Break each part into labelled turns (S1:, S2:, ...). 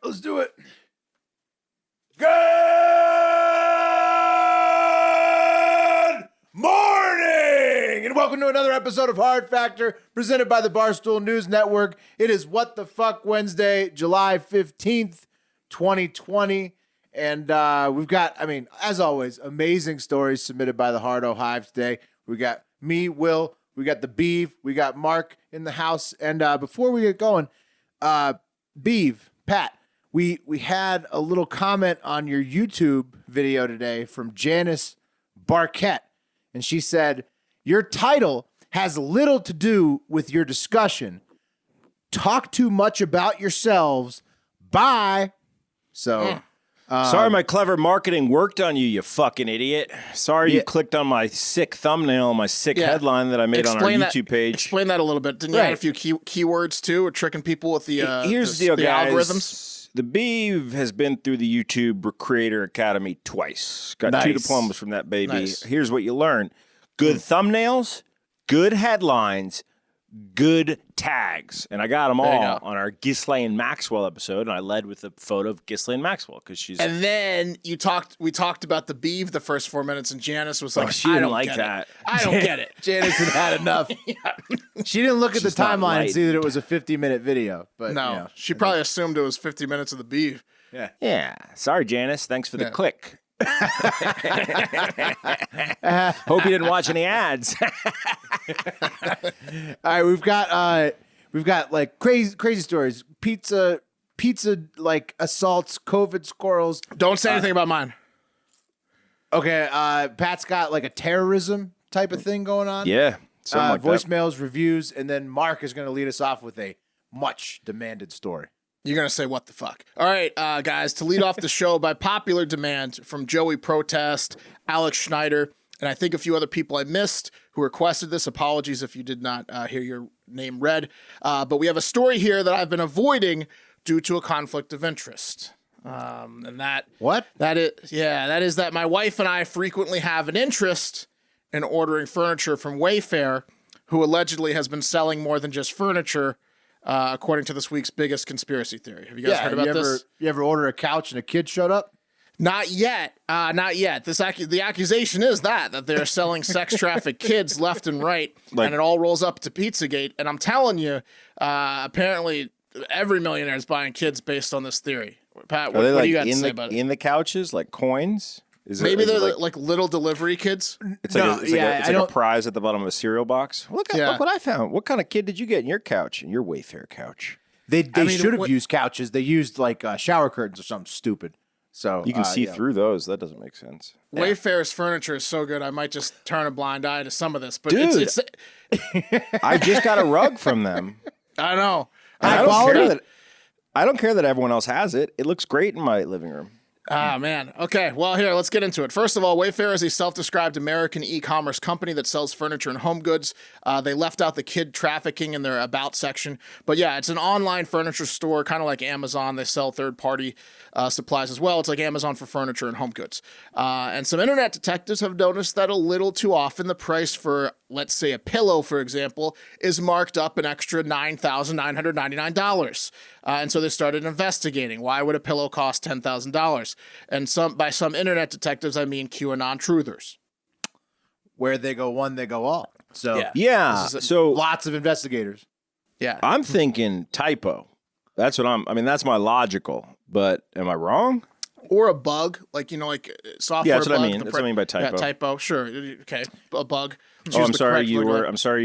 S1: Let's do it. Good morning, and welcome to another episode of Hard Factor, presented by the Barstool News Network. It is What the Fuck Wednesday, July 15th, 2020. And we've got, as always, amazing stories submitted by the Hardo Hive today. We got me, Will, we got the Beeve, we got Mark in the house. And before we get going, Beeve, Pat, we had a little comment on your YouTube video today from Janice Barquette. And she said, your title has little to do with your discussion. Talk too much about yourselves. Bye. So...
S2: sorry my clever marketing worked on you, you fucking idiot. Sorry you clicked on my sick thumbnail, my sick headline that I made on our YouTube page.
S3: Explain that a little bit. Didn't you add a few keywords too, or tricking people with the
S2: Here's the deal, guys.
S3: algorithms?
S2: The Beeve has been through the YouTube Creator Academy twice. Got 2 diplomas from that baby.
S3: Nice.
S2: Here's what you learn. Good thumbnails, good headlines, good tags. And I got them all on our Ghislaine Maxwell episode, and I led with a photo of Ghislaine Maxwell because she's...
S3: And then we talked about the Beeve the first 4 minutes, and Janice was like,
S2: she didn't like that.
S3: I don't get it.
S1: Janice had enough. She didn't look at the timeline and see that it was a 50-minute video. But
S3: no, she probably assumed it was 50 minutes of the Beeve.
S2: Yeah. Sorry, Janice. Thanks for the click. Hope you didn't watch any ads.
S1: All right, we've got like crazy stories. Pizza like assaults, COVID squirrels.
S3: Don't say anything about mine.
S1: Okay, Pat's got like a terrorism type of thing going on.
S2: Yeah. Like
S1: voicemails, reviews, and then Mark is going to lead us off with a much demanded story.
S3: You're going to say, what the fuck? All right, guys, to lead off the show by popular demand from Joey Protest, Alex Schneider, and I think a few other people I missed who requested this. Apologies if you did not hear your name read. But we have a story here that I've been avoiding due to a conflict of interest. And that...
S1: What?
S3: That is that my wife and I frequently have an interest in ordering furniture from Wayfair, who allegedly has been selling more than just furniture, according to this week's biggest conspiracy theory. Have you guys heard about this?
S1: You ever order a couch and a kid showed up?
S3: Not yet. Not yet. The accusation is that they're selling sex trafficked kids left and right, and it all rolls up to Pizzagate. And I'm telling you, apparently every millionaire is buying kids based on this theory. Pat, what do you got to say about it?
S2: In the couches, like coins?
S3: Maybe they're like little delivery kids.
S2: It's like a prize at the bottom of a cereal box. Look what I found. What kind of kid did you get in your couch, in your Wayfair couch?
S1: They should have used couches. They used like shower curtains or something stupid. So
S2: you can see through those. That doesn't make sense.
S3: Wayfair's furniture is so good. I might just turn a blind eye to some of this. But
S2: dude,
S3: it's
S2: I just got a rug from them.
S3: I know.
S2: I don't care that everyone else has it. It looks great in my living room.
S3: Ah, man. Okay, well, here, let's get into it. First of all, Wayfair is a self-described American e-commerce company that sells furniture and home goods. They left out the kid trafficking in their About section. But yeah, it's an online furniture store, kind of like Amazon. They sell third-party supplies as well. It's like Amazon for furniture and home goods. And some internet detectives have noticed that a little too often the price for, let's say, a pillow, for example, is marked up an extra $9,999. And so they started investigating. Why would a pillow cost $10,000? And by some internet detectives, I mean QAnon truthers.
S1: Where they go one, they go all. So
S2: so
S1: lots of investigators.
S3: Yeah,
S2: I'm thinking typo. That's my logical. But am I wrong?
S3: Or a bug, like software.
S2: Yeah, that's
S3: bug,
S2: what I mean. That's what I mean by typo.
S3: Yeah, typo. Sure. Okay, a bug.
S2: I'm sorry you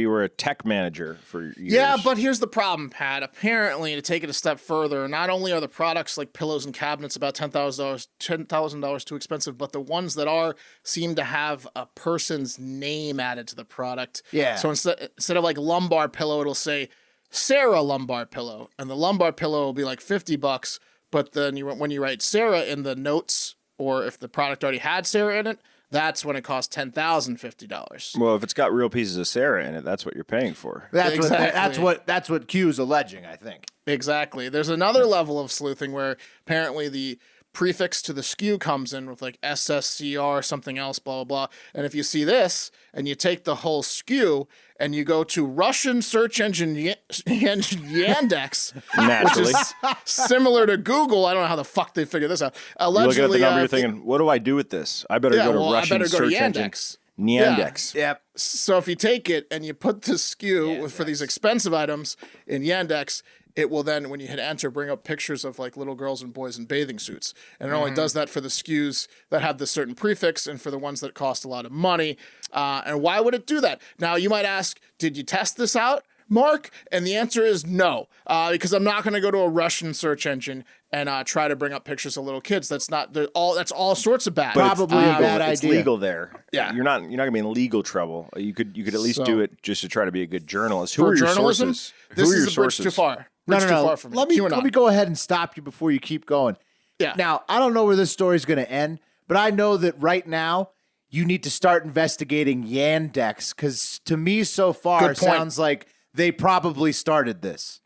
S2: were a tech manager for years.
S3: Yeah, but here's the problem, Pat. Apparently, to take it a step further, not only are the products like pillows and cabinets about $10,000 too expensive, but the ones that seem to have a person's name added to the product.
S1: Yeah.
S3: So instead of like lumbar pillow, it'll say Sarah lumbar pillow, and the lumbar pillow will be like $50. But then when you write Sarah in the notes, or if the product already had Sarah in it, that's when it costs $10,050.
S2: Well, if it's got real pieces of Sarah in it, that's what you're paying for.
S1: That's what Q's alleging, I think.
S3: Exactly. There's another level of sleuthing where apparently the prefix to the SKU comes in with like SSCR, something else, blah, blah, blah. And if you see this and you take the whole SKU and you go to Russian search engine Yandex, which
S2: Naturally.
S3: is similar to Google. I don't know how the fuck they figured this out.
S2: You're looking at the
S3: Allegedly,
S2: number, you're thinking, what do I do with this? I better go to Russian
S3: I better go to
S2: search engine.
S3: Yandex.
S2: Yandex.
S1: Yep.
S3: So if you take it and you put the SKU for these expensive items in Yandex, it will then, when you hit enter, bring up pictures of like little girls and boys in bathing suits. And it only does that for the SKUs that have this certain prefix and for the ones that cost a lot of money. And why would it do that? Now, you might ask, did you test this out, Mark? And the answer is no, because I'm not going to go to a Russian search engine and try to bring up pictures of little kids. That's all sorts of bad.
S2: But
S1: Probably a bad
S2: it's
S1: idea.
S2: legal there.
S3: Yeah.
S2: You're not gonna be in legal trouble. You could at least do it just to try to be a good journalist. Who
S3: For
S2: are your
S3: journalism,
S2: sources?
S3: this
S2: Who are your
S3: is a bridge
S2: sources?
S3: too far.
S1: No,
S3: Bridge
S1: no,
S3: too
S1: no.
S3: far from
S1: Let
S3: me.
S1: me go ahead and stop you before you keep going.
S3: Yeah.
S1: Now, I don't know where this story's going to end, but I know that right now you need to start investigating Yandex because to me so far
S3: Good
S1: it
S3: point.
S1: sounds like they probably started this.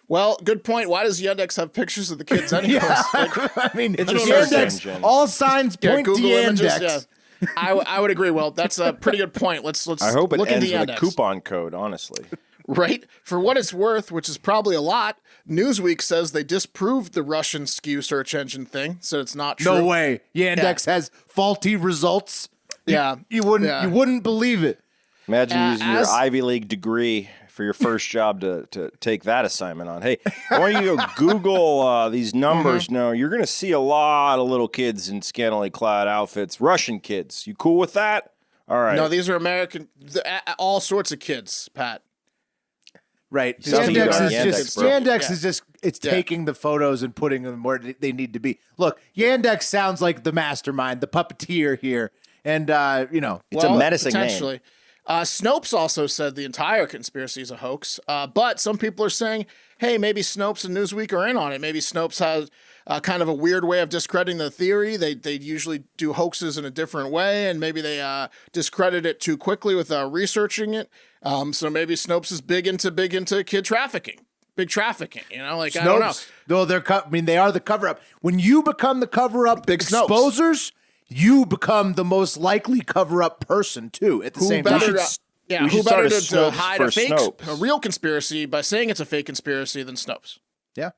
S3: Well, good point. Why does Yandex have pictures of the kids anyways?
S1: I mean,
S2: It's
S3: a
S1: Yandex,
S2: search engine.
S1: all signs point to
S3: Google
S1: Yandex.
S3: images. Yeah. I would agree. Well, that's a pretty good point. Let's
S2: I hope it
S3: look
S2: ends
S3: into
S2: with
S3: Yandex.
S2: a coupon code, honestly.
S3: Right? For what it's worth, which is probably a lot, Newsweek says they disproved the Russian SKU search engine thing, so it's not true.
S1: No way. Yandex has faulty results.
S3: Yeah.
S1: You wouldn't believe it.
S2: Imagine using your
S3: as-
S2: Ivy League degree for your first job to take that assignment on. Hey, I want you to go Google these numbers. No, you're going to see a lot of little kids in scantily clad outfits. Russian kids. You cool with that? All right.
S3: No, these are American, all sorts of kids, Pat.
S1: Right.
S2: Something
S1: Yandex
S2: about
S1: is
S2: Yandex,
S1: just
S2: bro.
S1: Yandex is just it's taking the photos and putting them where they need to be. Look, Yandex sounds like the mastermind, the puppeteer here. And
S2: It's a menacing name.
S3: potentially. Snopes also said the entire conspiracy is a hoax, but some people are saying, hey, maybe Snopes and Newsweek are in on it. Maybe Snopes has kind of a weird way of discrediting the theory. They usually do hoaxes in a different way, and maybe they discredit it too quickly without researching it. So maybe Snopes is big into kid trafficking. Big trafficking, I don't know.
S1: Though they are the cover up. When you become the cover up
S3: Big Snopes.
S1: exposers, you become the most likely cover up person too. At the same time,
S3: Better
S2: we
S3: who
S2: should
S3: better
S2: start a
S3: to
S2: Snopes
S3: hide
S2: for
S3: a fake,
S2: Snopes.
S3: a real conspiracy by saying it's a fake conspiracy than Snopes?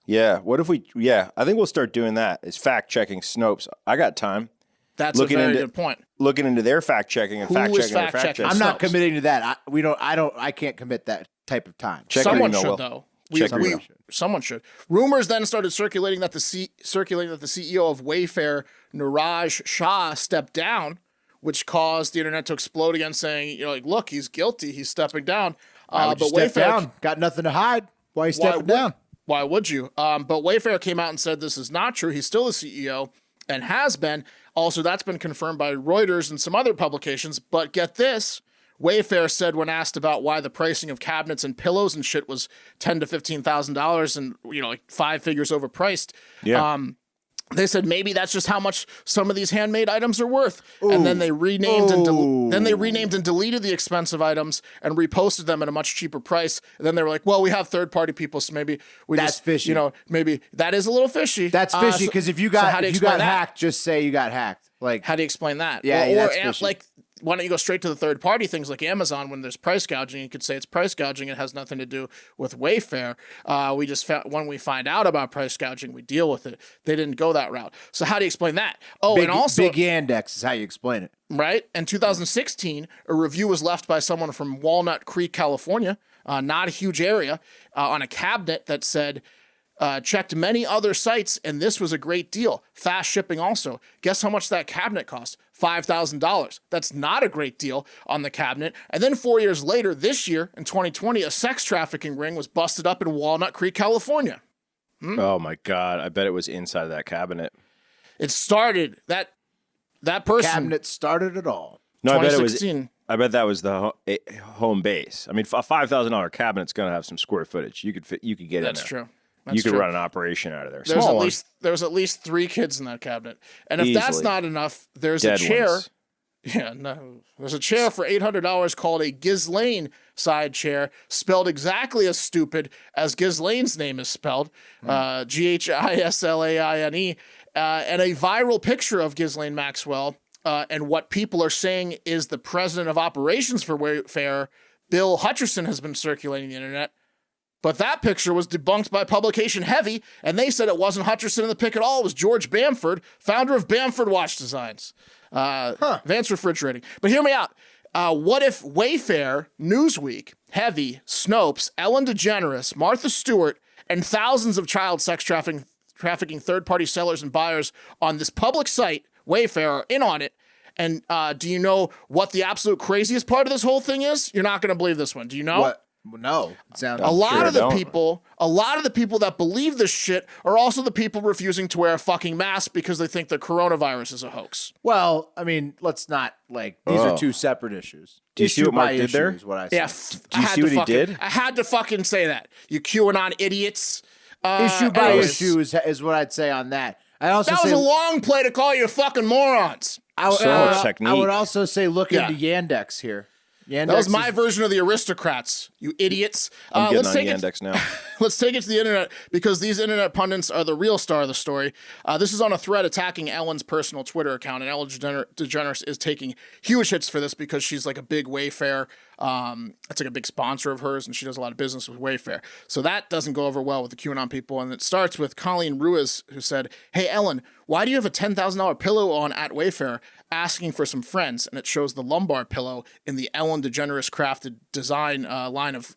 S2: Yeah. What if we? Yeah, I think we'll start doing that. Is fact checking Snopes. I got time.
S3: That's
S2: Looking
S3: a very
S2: into-
S3: good point.
S2: Looking into their fact checking and
S3: Who
S2: fact
S3: is
S2: checking their
S3: fact
S2: fact
S3: checking?
S2: checking.
S1: I'm not
S3: Snopes.
S1: committing to that. I can't commit that type of time.
S2: Check your
S3: Someone
S2: email,
S3: should
S2: Will.
S3: though.
S2: Check your email.
S3: Someone should. Rumors then started circulating that the CEO of Wayfair, Niraj Shah, stepped down, which caused the internet to explode again, saying, look, he's guilty. He's stepping down.
S1: But
S3: But
S1: step
S3: Wayfair
S1: down. Got nothing to hide. Why are you stepping down?
S3: Why would you? But Wayfair came out and said this is not true. He's still the CEO and has been. Also, that's been confirmed by Reuters and some other publications. But get this. Wayfair said when asked about why the pricing of cabinets and pillows and shit was $10,000 to $15,000 and like 5 figures overpriced.
S2: Yeah.
S3: They said maybe that's just how much some of these handmade items are worth, and then they renamed and deleted the expensive items and reposted them at a much cheaper price. And then they were like, "Well, we have third-party people, so maybe
S1: That's fishy.
S3: Maybe that is a little fishy.
S1: That's fishy because if you got
S3: that?
S1: hacked, just say you got hacked. Like
S3: How do you explain that?
S1: Yeah,
S3: or
S1: that's fishy.
S3: why don't you go straight to the third party things like Amazon when there's price gouging? You could say it's price gouging. It has nothing to do with Wayfair. We just found when we find out about price gouging, we deal with it. They didn't go that route. So how do you explain that? Oh,
S1: big,
S3: and also
S1: big Yandex is how you explain it.
S3: right? In 2016, a review was left by someone from Walnut Creek, California, not a huge area, on a cabinet that said, checked many other sites, and this was a great deal. Fast shipping also. Guess how much that cabinet cost? $5,000. That's not a great deal on the cabinet. And then 4 years later, this year, in 2020, a sex trafficking ring was busted up in Walnut Creek, California.
S2: Oh my God! I bet it was inside of that cabinet.
S3: It started, that person,
S1: Cabinet started it all.
S2: No, I bet it was.
S3: 2016.
S2: I bet that was the home base. I mean, a $5,000 cabinet's gonna have some square footage. You could get in there.
S3: That's true. That's
S2: You could
S3: true.
S2: run an operation out of there.
S3: There's
S2: Small
S3: at
S2: one.
S3: least there's at least 3 kids in that cabinet, and if that's
S2: Easily.
S3: not enough, there's
S2: Dead
S3: a chair.
S2: ones.
S3: Yeah, no, there's a chair for $800 called a Ghislaine side chair, spelled exactly as stupid as Ghislaine's name is spelled, Ghislaine, and a viral picture of Ghislaine Maxwell, and what people are saying is the president of operations for Wayfair Bill Hutcherson has been circulating the internet. But that picture was debunked by publication Heavy, and they said it wasn't Hutcherson in the pic at all. It was George Bamford, founder of Bamford Watch Designs. Advanced Refrigerating. But hear me out. What if Wayfair, Newsweek, Heavy, Snopes, Ellen DeGeneres, Martha Stewart, and thousands of child sex trafficking third-party sellers and buyers on this public site, Wayfair, are in on it? And do you know what the absolute craziest part of this whole thing is? You're not going to believe this one. Do you know?
S1: What? No.
S3: A lot of the people that believe this shit are also the people refusing to wear a fucking mask because they think the coronavirus is a hoax.
S1: Well, I mean, let's not these are two separate issues.
S2: Do you see what Mike did there?
S1: Is what I said.
S3: Yeah,
S2: do you see what he did?
S3: I had to fucking say that. You QAnon idiots.
S1: Issue by issue is what I'd say on that.
S3: That was a long play to call you fucking morons.
S2: So much technique.
S1: I would also say look into Yandex here.
S3: Yandex that was my version of the aristocrats, you idiots.
S2: I'm getting on Yandex now.
S3: Let's take it to the internet because these internet pundits are the real star of the story. This is on a thread attacking Ellen's personal Twitter account, and Ellen DeGeneres is taking huge hits for this because she's like a big Wayfair. It's like a big sponsor of hers, and she does a lot of business with Wayfair. So that doesn't go over well with the QAnon people. And it starts with Colleen Ruiz, who said, "Hey, Ellen, why do you have a $10,000 pillow on at Wayfair asking for some friends?" And it shows the lumbar pillow in the Ellen DeGeneres crafted design line of,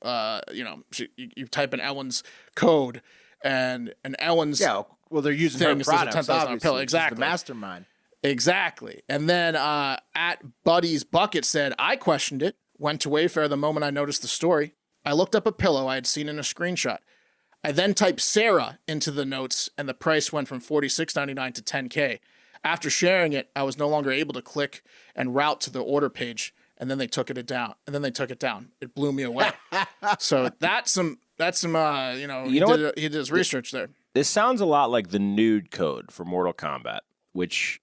S3: you type in Ellen's code and Ellen's
S1: they're using her products,
S3: a $10,000 pillow. Exactly.
S1: The mastermind.
S3: Exactly. And then at Buddy's Bucket said, "I questioned it. Went to Wayfair the moment I noticed the story. I looked up a pillow I had seen in a screenshot. I then typed Sarah into the notes, and the price went from $46.99 to $10K. After sharing it, I was no longer able to click and route to the order page, and then they took it down. It blew me away." So he did his research there.
S2: This sounds a lot like the nude code for Mortal Kombat, which,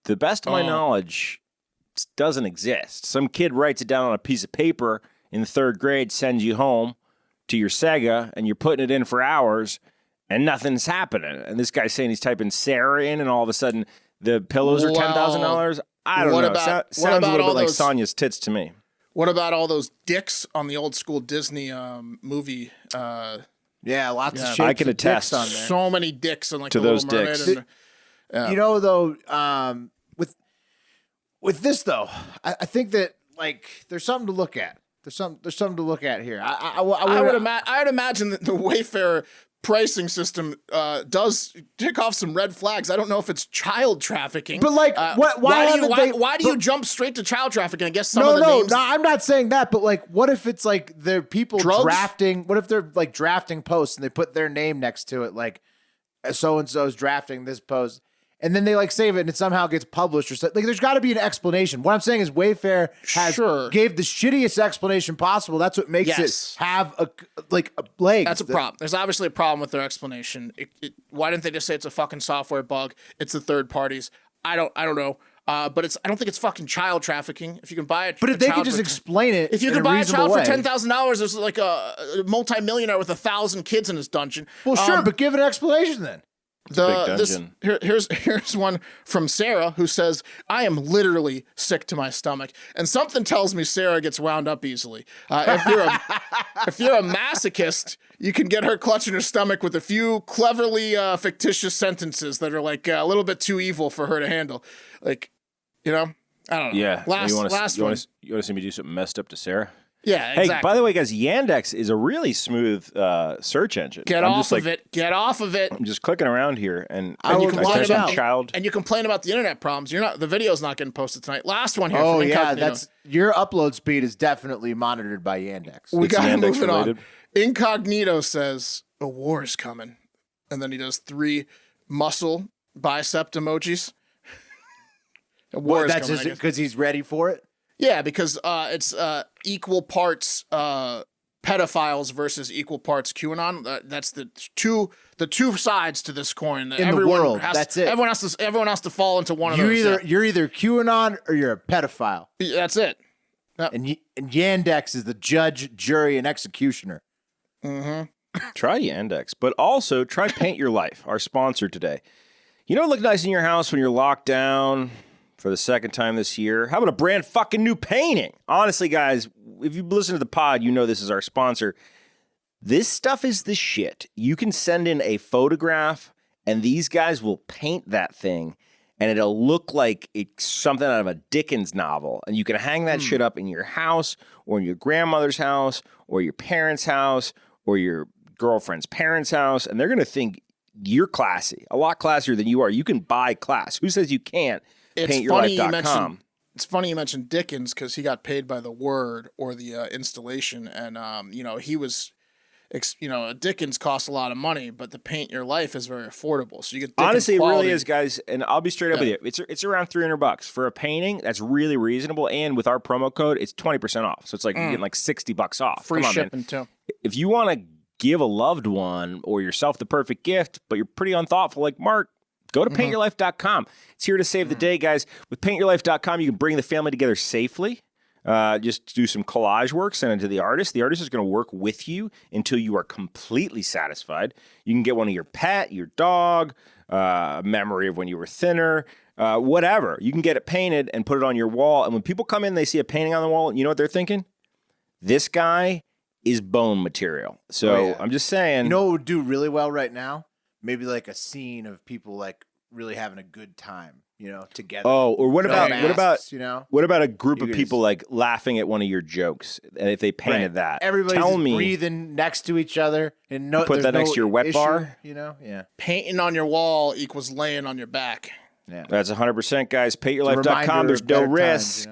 S2: to the best of my knowledge, doesn't exist. Some kid writes it down on a piece of paper in third grade, sends you home to your Sega, and you're putting it in for hours, and nothing's happening. And this guy's saying he's typing Sarah in, and all of a sudden the pillows are $10,000. I don't know. Sounds a little bit like Sonya's tits to me.
S3: What about all those dicks on the old school Disney movie?
S1: Lots of shapes.
S2: I can attest
S1: on there.
S3: So many dicks and
S2: to those dicks.
S1: With this though, I think that there's something to look at. There's something to look at here. I
S3: would imagine that the Wayfair pricing system does tick off some red flags. I don't know if it's child trafficking,
S1: but
S3: why do you jump straight to child trafficking? I guess some of the names.
S1: No, I'm not saying that. But what if it's they're people drafting? What if they're drafting posts and they put their name next to it, like so and so's drafting this post? And then they save it and it somehow gets published or something. There's got to be an explanation. What I'm saying is Wayfair gave the shittiest explanation possible. That's what makes it have a leg.
S3: That's a problem. There's obviously a problem with their explanation. Why didn't they just say it's a fucking software bug? It's the third parties. I don't know. But I don't think it's fucking child trafficking. If you can buy it,
S1: but if they could just explain it,
S3: if you can buy a child for $10,000, there's like a multimillionaire with 1,000 kids in his dungeon.
S1: Well, sure, but give an explanation then.
S3: Here's one from Sarah who says, "I am literally sick to my stomach, and something tells me Sarah gets wound up easily. If you're a masochist, you can get her clutching her stomach with a few cleverly fictitious sentences that are a little bit too evil for her to handle. I don't know.
S2: Yeah.
S3: You want
S2: to see me do something messed up to Sarah?
S3: Yeah, exactly.
S2: Hey, by the way, guys, Yandex is a really smooth search engine.
S3: Get off of it.
S2: I'm just clicking around here, and
S3: you
S2: complain about child.
S3: And you complain about the internet problems. The video's not getting posted tonight. Last one here.
S1: Oh
S3: from Incognito.
S1: Your upload speed is definitely monitored by Yandex.
S3: We got to move it on. Incognito says a war is coming, and then he does 3 muscle bicep emojis. A war is coming
S1: because he's ready for it.
S3: Yeah, because it's equal parts pedophiles versus equal parts QAnon. That's the two sides to this coin.
S1: In the world, that's it.
S3: Everyone has to fall into one of those.
S1: You're either QAnon or you're a pedophile.
S3: That's it.
S1: Yep. And Yandex is the judge, jury, and executioner.
S3: Mm-hmm.
S2: Try Yandex, but also try Paint Your Life, our sponsor today. Look nice in your house when you're locked down for the second time this year. How about a brand fucking new painting? Honestly, guys, if you listen to the pod, you know this is our sponsor. This stuff is the shit. You can send in a photograph, and these guys will paint that thing, and it'll look like it's something out of a Dickens novel. And you can hang that shit up in your house or in your grandmother's house or your parents' house or your girlfriend's parents' house, and they're going to think you're classy, a lot classier than you are. You can buy class. Who says you can't? PaintYourLife.com.
S3: It's funny you mentioned Dickens because he got paid by the word or the installation, and he was. Dickens costs a lot of money, but the Paint Your Life is very affordable. So you get Dickens
S2: honestly,
S3: quality.
S2: It really is, guys. And I'll be straight up with you. It's around $300 for a painting. That's really reasonable. And with our promo code, it's 20% off. So it's like you're getting like $60 off.
S3: Free shipping too.
S2: If you want to give a loved one or yourself the perfect gift, but you're pretty unthoughtful like Mark, go to PaintYourLife.com. It's here to save the day, guys. With PaintYourLife.com, you can bring the family together safely. Just do some collage work, send it to the artist. The artist is going to work with you until you are completely satisfied. You can get one of your pet, your dog, a memory of when you were thinner, whatever. You can get it painted and put it on your wall. And when people come in, they see a painting on the wall. You know what they're thinking? This guy is bone material. So I'm just saying.
S1: You know what would do really well right now? Maybe like a scene of people like really having a good time, together.
S2: Oh, or what about what about a group of people like laughing at one of your jokes? And if they painted that,
S1: everybody's breathing next to each other, and
S2: put that next to your wet bar.
S3: Painting on your wall equals laying on your back.
S1: Yeah,
S2: that's 100%, guys. PaintYourLife.com. There's no risk.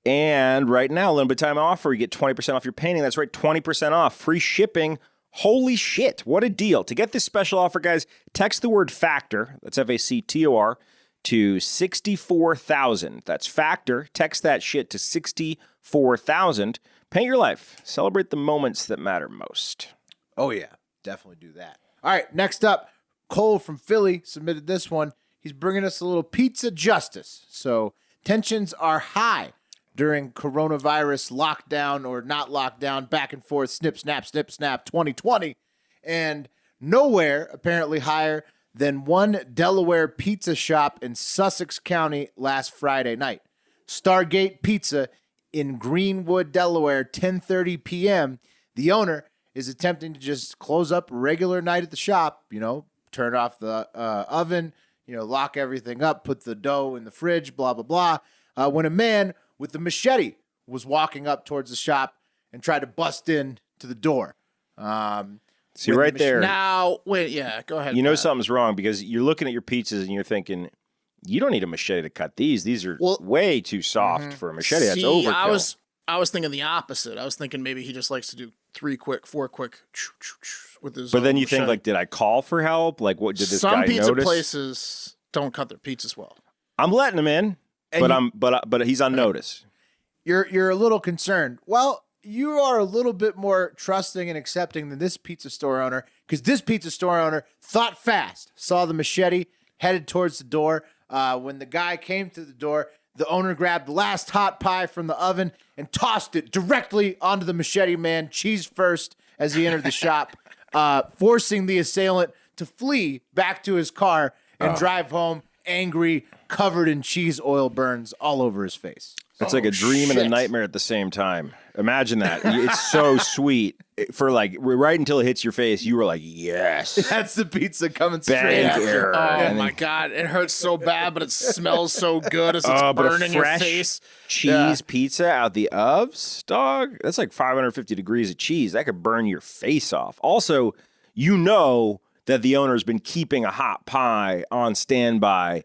S2: And right now, a limited time offer, you get 20% off your painting. That's right, 20% off, free shipping. Holy shit, what a deal. To get this special offer, guys, text the word FACTOR, that's FACTOR, to 64,000. That's FACTOR. Text that shit to 64,000. Paint your life. Celebrate the moments that matter most.
S1: Oh, yeah, definitely do that. All right, next up, Cole from Philly submitted this one. He's bringing us a little pizza justice. So tensions are high during coronavirus lockdown or not lockdown, back and forth, snip, snap, 2020. And nowhere apparently higher than one Delaware pizza shop in Sussex County last Friday night. Stargate Pizza in Greenwood, Delaware, 10:30 p.m. The owner is attempting to just close up a regular night at the shop, turn off the oven, lock everything up, put the dough in the fridge, blah, blah, blah. When a man with the machete was walking up towards the shop and tried to bust in to the door.
S2: See, right there.
S3: Now, wait, yeah, go ahead.
S2: You know something's wrong because you're looking at your pizzas and you're thinking, you don't need a machete to cut these. These are way too soft for a machete. That's overkill.
S3: I was thinking the opposite. I was thinking maybe he just likes to do 4 quick with his.
S2: But then you
S3: machete.
S2: think, like, did I call for help? Like, what did this guy notice?
S3: Some pizza places don't cut their pizzas well.
S2: I'm letting him in, but he's on notice.
S1: You're a little concerned. Well, you are a little bit more trusting and accepting than this pizza store owner, because this pizza store owner thought fast, saw the machete, headed towards the door. When the guy came to the door, the owner grabbed the last hot pie from the oven and tossed it directly onto the machete man, cheese first, as he entered the shop, forcing the assailant to flee back to his car and drive home angry, covered in cheese oil burns all over his face.
S2: It's like a dream and a nightmare at the same time. Imagine that. It's so sweet. For like right until it hits your face, you were like, yes.
S1: That's the pizza coming straight out.
S3: Oh my God. It hurts so bad, but it smells so good as it's burning your face.
S2: Cheese pizza out the ovens, dog. That's like 550 degrees of cheese. That could burn your face off. Also, that the owner's been keeping a hot pie on standby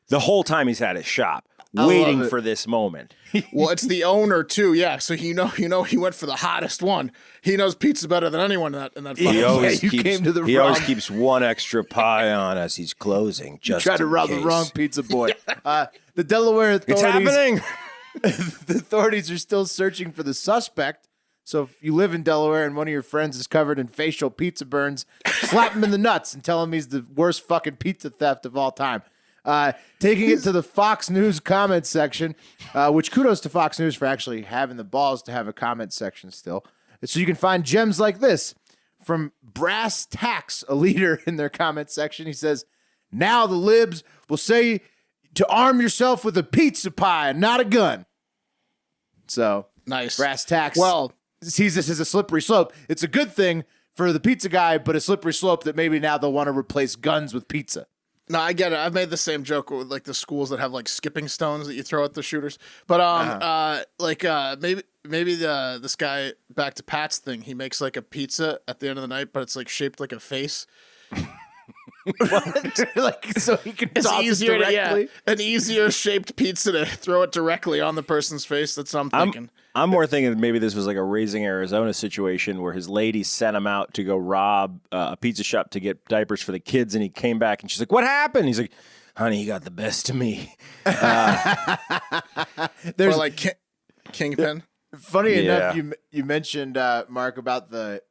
S2: the whole time he's had his shop, waiting for this moment.
S3: Well, it's the owner too, yeah. So he went for the hottest one. He knows pizza better than anyone in that.
S2: He always keeps one extra pie on as he's closing. Just
S1: tried to rob the wrong pizza boy. The Delaware authorities.
S2: It's happening.
S1: The authorities are still searching for the suspect. So if you live in Delaware and one of your friends is covered in facial pizza burns, slap him in the nuts and tell him he's the worst fucking pizza theft of all time. Taking it to the Fox News comment section, which kudos to Fox News for actually having the balls to have a comment section still. So you can find gems like this from Brass Tacks, a leader in their comment section. He says, now the libs will say to arm yourself with a pizza pie, not a gun. So
S3: nice.
S1: Brass tacks.
S3: Well,
S1: sees this as a slippery slope. It's a good thing for the pizza guy, but a slippery slope that maybe now they'll want to replace guns with pizza.
S3: No, I get it. I've made the same joke with like the schools that have like skipping stones that you throw at the shooters. But maybe this guy, back to Pat's thing, he makes like a pizza at the end of the night, but it's like shaped like a face.
S1: Like so he can
S3: It's
S1: toss
S3: easier
S1: it directly.
S3: an easier shaped pizza to throw it directly on the person's face. That's what I'm thinking.
S2: I'm more thinking maybe this was like a Raising Arizona situation where his lady sent him out to go rob a pizza shop to get diapers for the kids, and he came back and she's like, "What happened?" He's like, "Honey, you got the best of me."
S3: There's like Kingpin.
S1: Funny enough, you mentioned Mark about the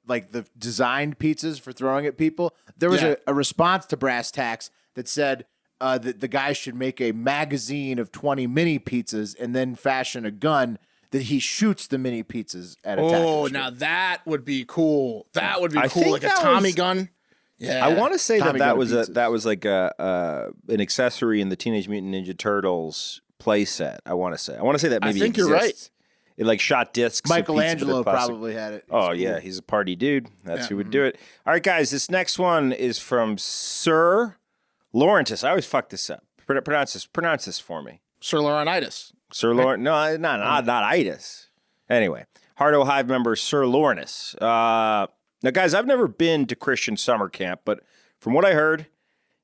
S1: designed pizzas for throwing at people. There was a response to Brass Tacks that said that the guy should make a magazine of 20 mini pizzas and then fashion a gun that he shoots the mini pizzas at.
S3: Oh, now that would be cool. That would be cool, like a Tommy gun. Yeah,
S2: I want to say
S1: Tommy
S2: that
S1: gun
S2: was
S1: pizzas.
S2: that was like an accessory in the Teenage Mutant Ninja Turtles play set. I want to say that maybe
S3: I think
S2: exists.
S3: you're right.
S2: It like shot discs. of pizza with
S1: Michelangelo
S2: a plastic-
S1: probably had it.
S2: Oh yeah, he's a party dude. That's who would do it. All right, guys, this next one is from Sir Laurentis. I always fuck this up. Pronounce this for me.
S3: Sir Laurinaitis.
S2: Sir Lauren. No, not itis. Anyway, Hardo Hive member Sir Laurentis. Now, guys, I've never been to Christian summer camp, but from what I heard,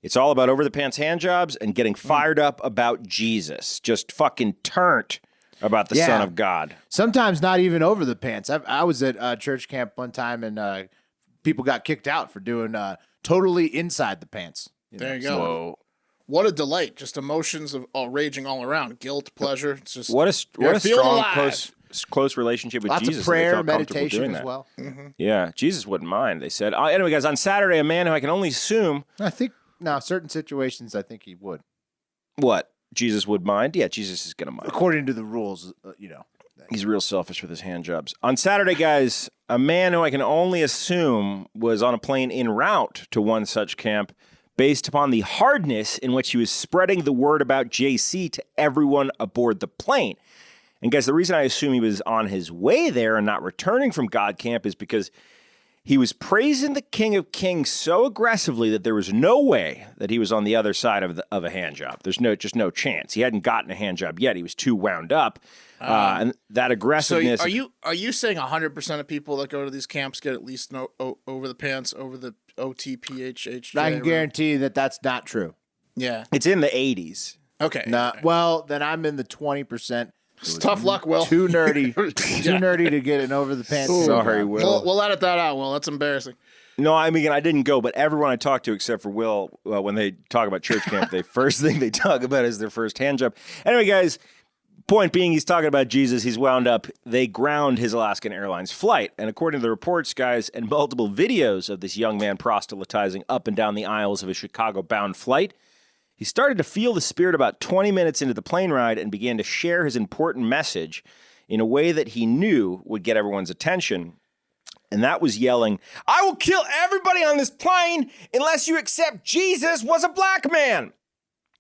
S2: it's all about over the pants hand jobs and getting fired up about Jesus. Just fucking turned about the Son of God.
S1: Sometimes not even over the pants. I was at church camp one time and people got kicked out for doing totally inside the pants.
S3: There you go.
S2: Whoa.
S3: What a delight! Just emotions of raging all around. Guilt, pleasure. It's just
S2: What a
S3: feeling
S2: strong
S3: alive.
S2: close relationship with
S1: Lots
S2: Jesus.
S1: of
S2: that they
S1: prayer,
S2: felt comfortable
S1: meditation
S2: doing
S1: as
S2: that.
S1: well.
S2: Yeah, Jesus wouldn't mind. They said. Anyway, guys, on Saturday, a man who I can only assume
S1: I think now certain situations, I think he would,
S2: what Jesus would mind. Yeah, Jesus is gonna mind.
S1: according to the rules.
S2: He's real selfish with his hand jobs. On Saturday, guys, a man who I can only assume was on a plane en route to one such camp based upon the hardness in which he was spreading the word about JC to everyone aboard the plane. And guys, the reason I assume he was on his way there and not returning from God camp is because he was praising the King of Kings so aggressively that there was no way that he was on the other side of a hand job. There's just no chance. He hadn't gotten a hand job yet. He was too wound up. And that
S3: So
S2: aggressiveness.
S3: are you saying 100% of people that go to these camps get at least over the pants, over the OTPHH?
S1: I can guarantee that that's not true.
S3: Yeah.
S2: It's in the 80s.
S3: Okay.
S1: Nah, well, then I'm in the 20%.
S3: It's tough luck, Will.
S1: Too nerdy, too nerdy to get an over the pants.
S2: Sorry, Will.
S3: We'll edit that out, Will. That's embarrassing.
S2: No, I mean, I didn't go, but everyone I talked to, except for Will, when they talk about church camp, the first thing they talk about is their first hand job. Anyway, guys, point being, he's talking about Jesus. He's wound up. They ground his Alaskan Airlines flight. And according to the reports, guys, and multiple videos of this young man proselytizing up and down the aisles of a Chicago-bound flight, he started to feel the Spirit about 20 minutes into the plane ride and began to share his important message in a way that he knew would get everyone's attention. And that was yelling, "I will kill everybody on this plane unless you accept Jesus was a black man."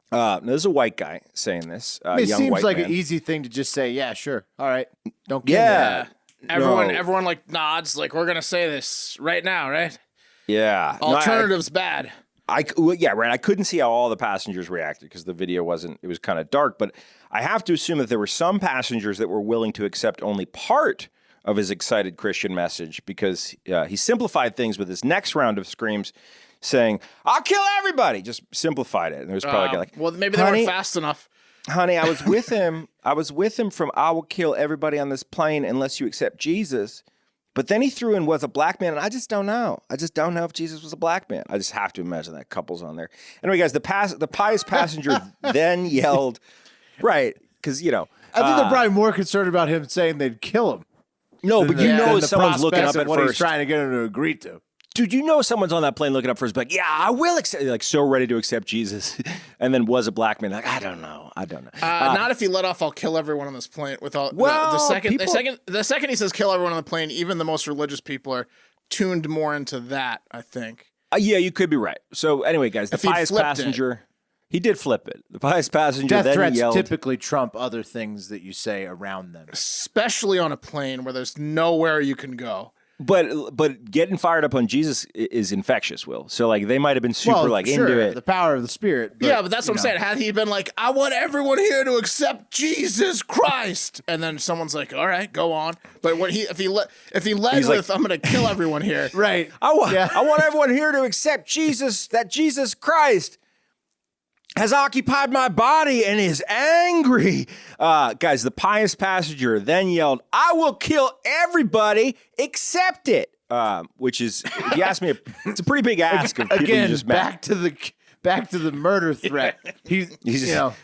S2: Now, this is a white guy saying this.
S1: It
S2: young
S1: seems
S2: white
S1: like
S2: man.
S1: an easy thing to just say, yeah, sure. All right. Don't kill
S2: Yeah.
S1: me.
S3: Everyone like nods, like we're gonna say this right now, right?
S2: Yeah. No,
S3: Alternative's bad.
S2: yeah, right. I couldn't see how all the passengers reacted because the video it was kind of dark. But I have to assume that there were some passengers that were willing to accept only part of his excited Christian message because he simplified things with his next round of screams saying, "I'll kill everybody." Just simplified it. And there was probably a guy like,
S3: well, maybe they
S2: "Honey,
S3: weren't fast enough.
S2: honey, I was with him. I was with him from I will kill everybody on this plane unless you accept Jesus. But then he threw in was a black man, and I just don't know. I just don't know if Jesus was a black man. I just have to imagine that couple's on there. Anyway, guys, the pious passenger then yelled, right, because,
S1: I think they're probably more concerned about him saying they'd kill him.
S2: no, but you
S1: than
S2: know
S1: the
S2: someone's looking
S1: prospects
S2: up
S1: of
S2: at
S1: what he's
S2: first.
S1: trying to get him to agree to.
S2: Dude, you know someone's on that plane looking up first, like, yeah, I will accept, like so ready to accept Jesus, and then was a black man, like, I don't know.
S3: Not if he let off, "I'll kill everyone on this plane." Without
S2: Well,
S3: the second
S2: people-
S3: he says "kill everyone on the plane," even the most religious people are tuned more into that. I think.
S2: Yeah, you could be right. So anyway, guys, the
S3: If he
S2: pious
S3: flipped
S2: passenger, He did flip it. The pious passenger
S1: Death
S2: then
S1: threats
S2: yelled.
S1: typically trump other things that you say around them.
S3: Especially on a plane where there's nowhere you can go.
S2: But getting fired up on Jesus is infectious, Will. So like they might have been super into it.
S1: The power of the Spirit.
S3: Yeah, but that's what I'm saying. Had he been like, I want everyone here to accept Jesus Christ, and then someone's like, all right, go on. But when if he led with, like, I'm going to kill everyone here.
S1: Right.
S2: I want everyone here to accept Jesus, that Jesus Christ has occupied my body and is angry. Guys, the pious passenger then yelled, I will kill everybody except it. Which is, if you ask me, it's a pretty big ask of people
S1: Again,
S2: you just met.
S1: back to the murder threat. He's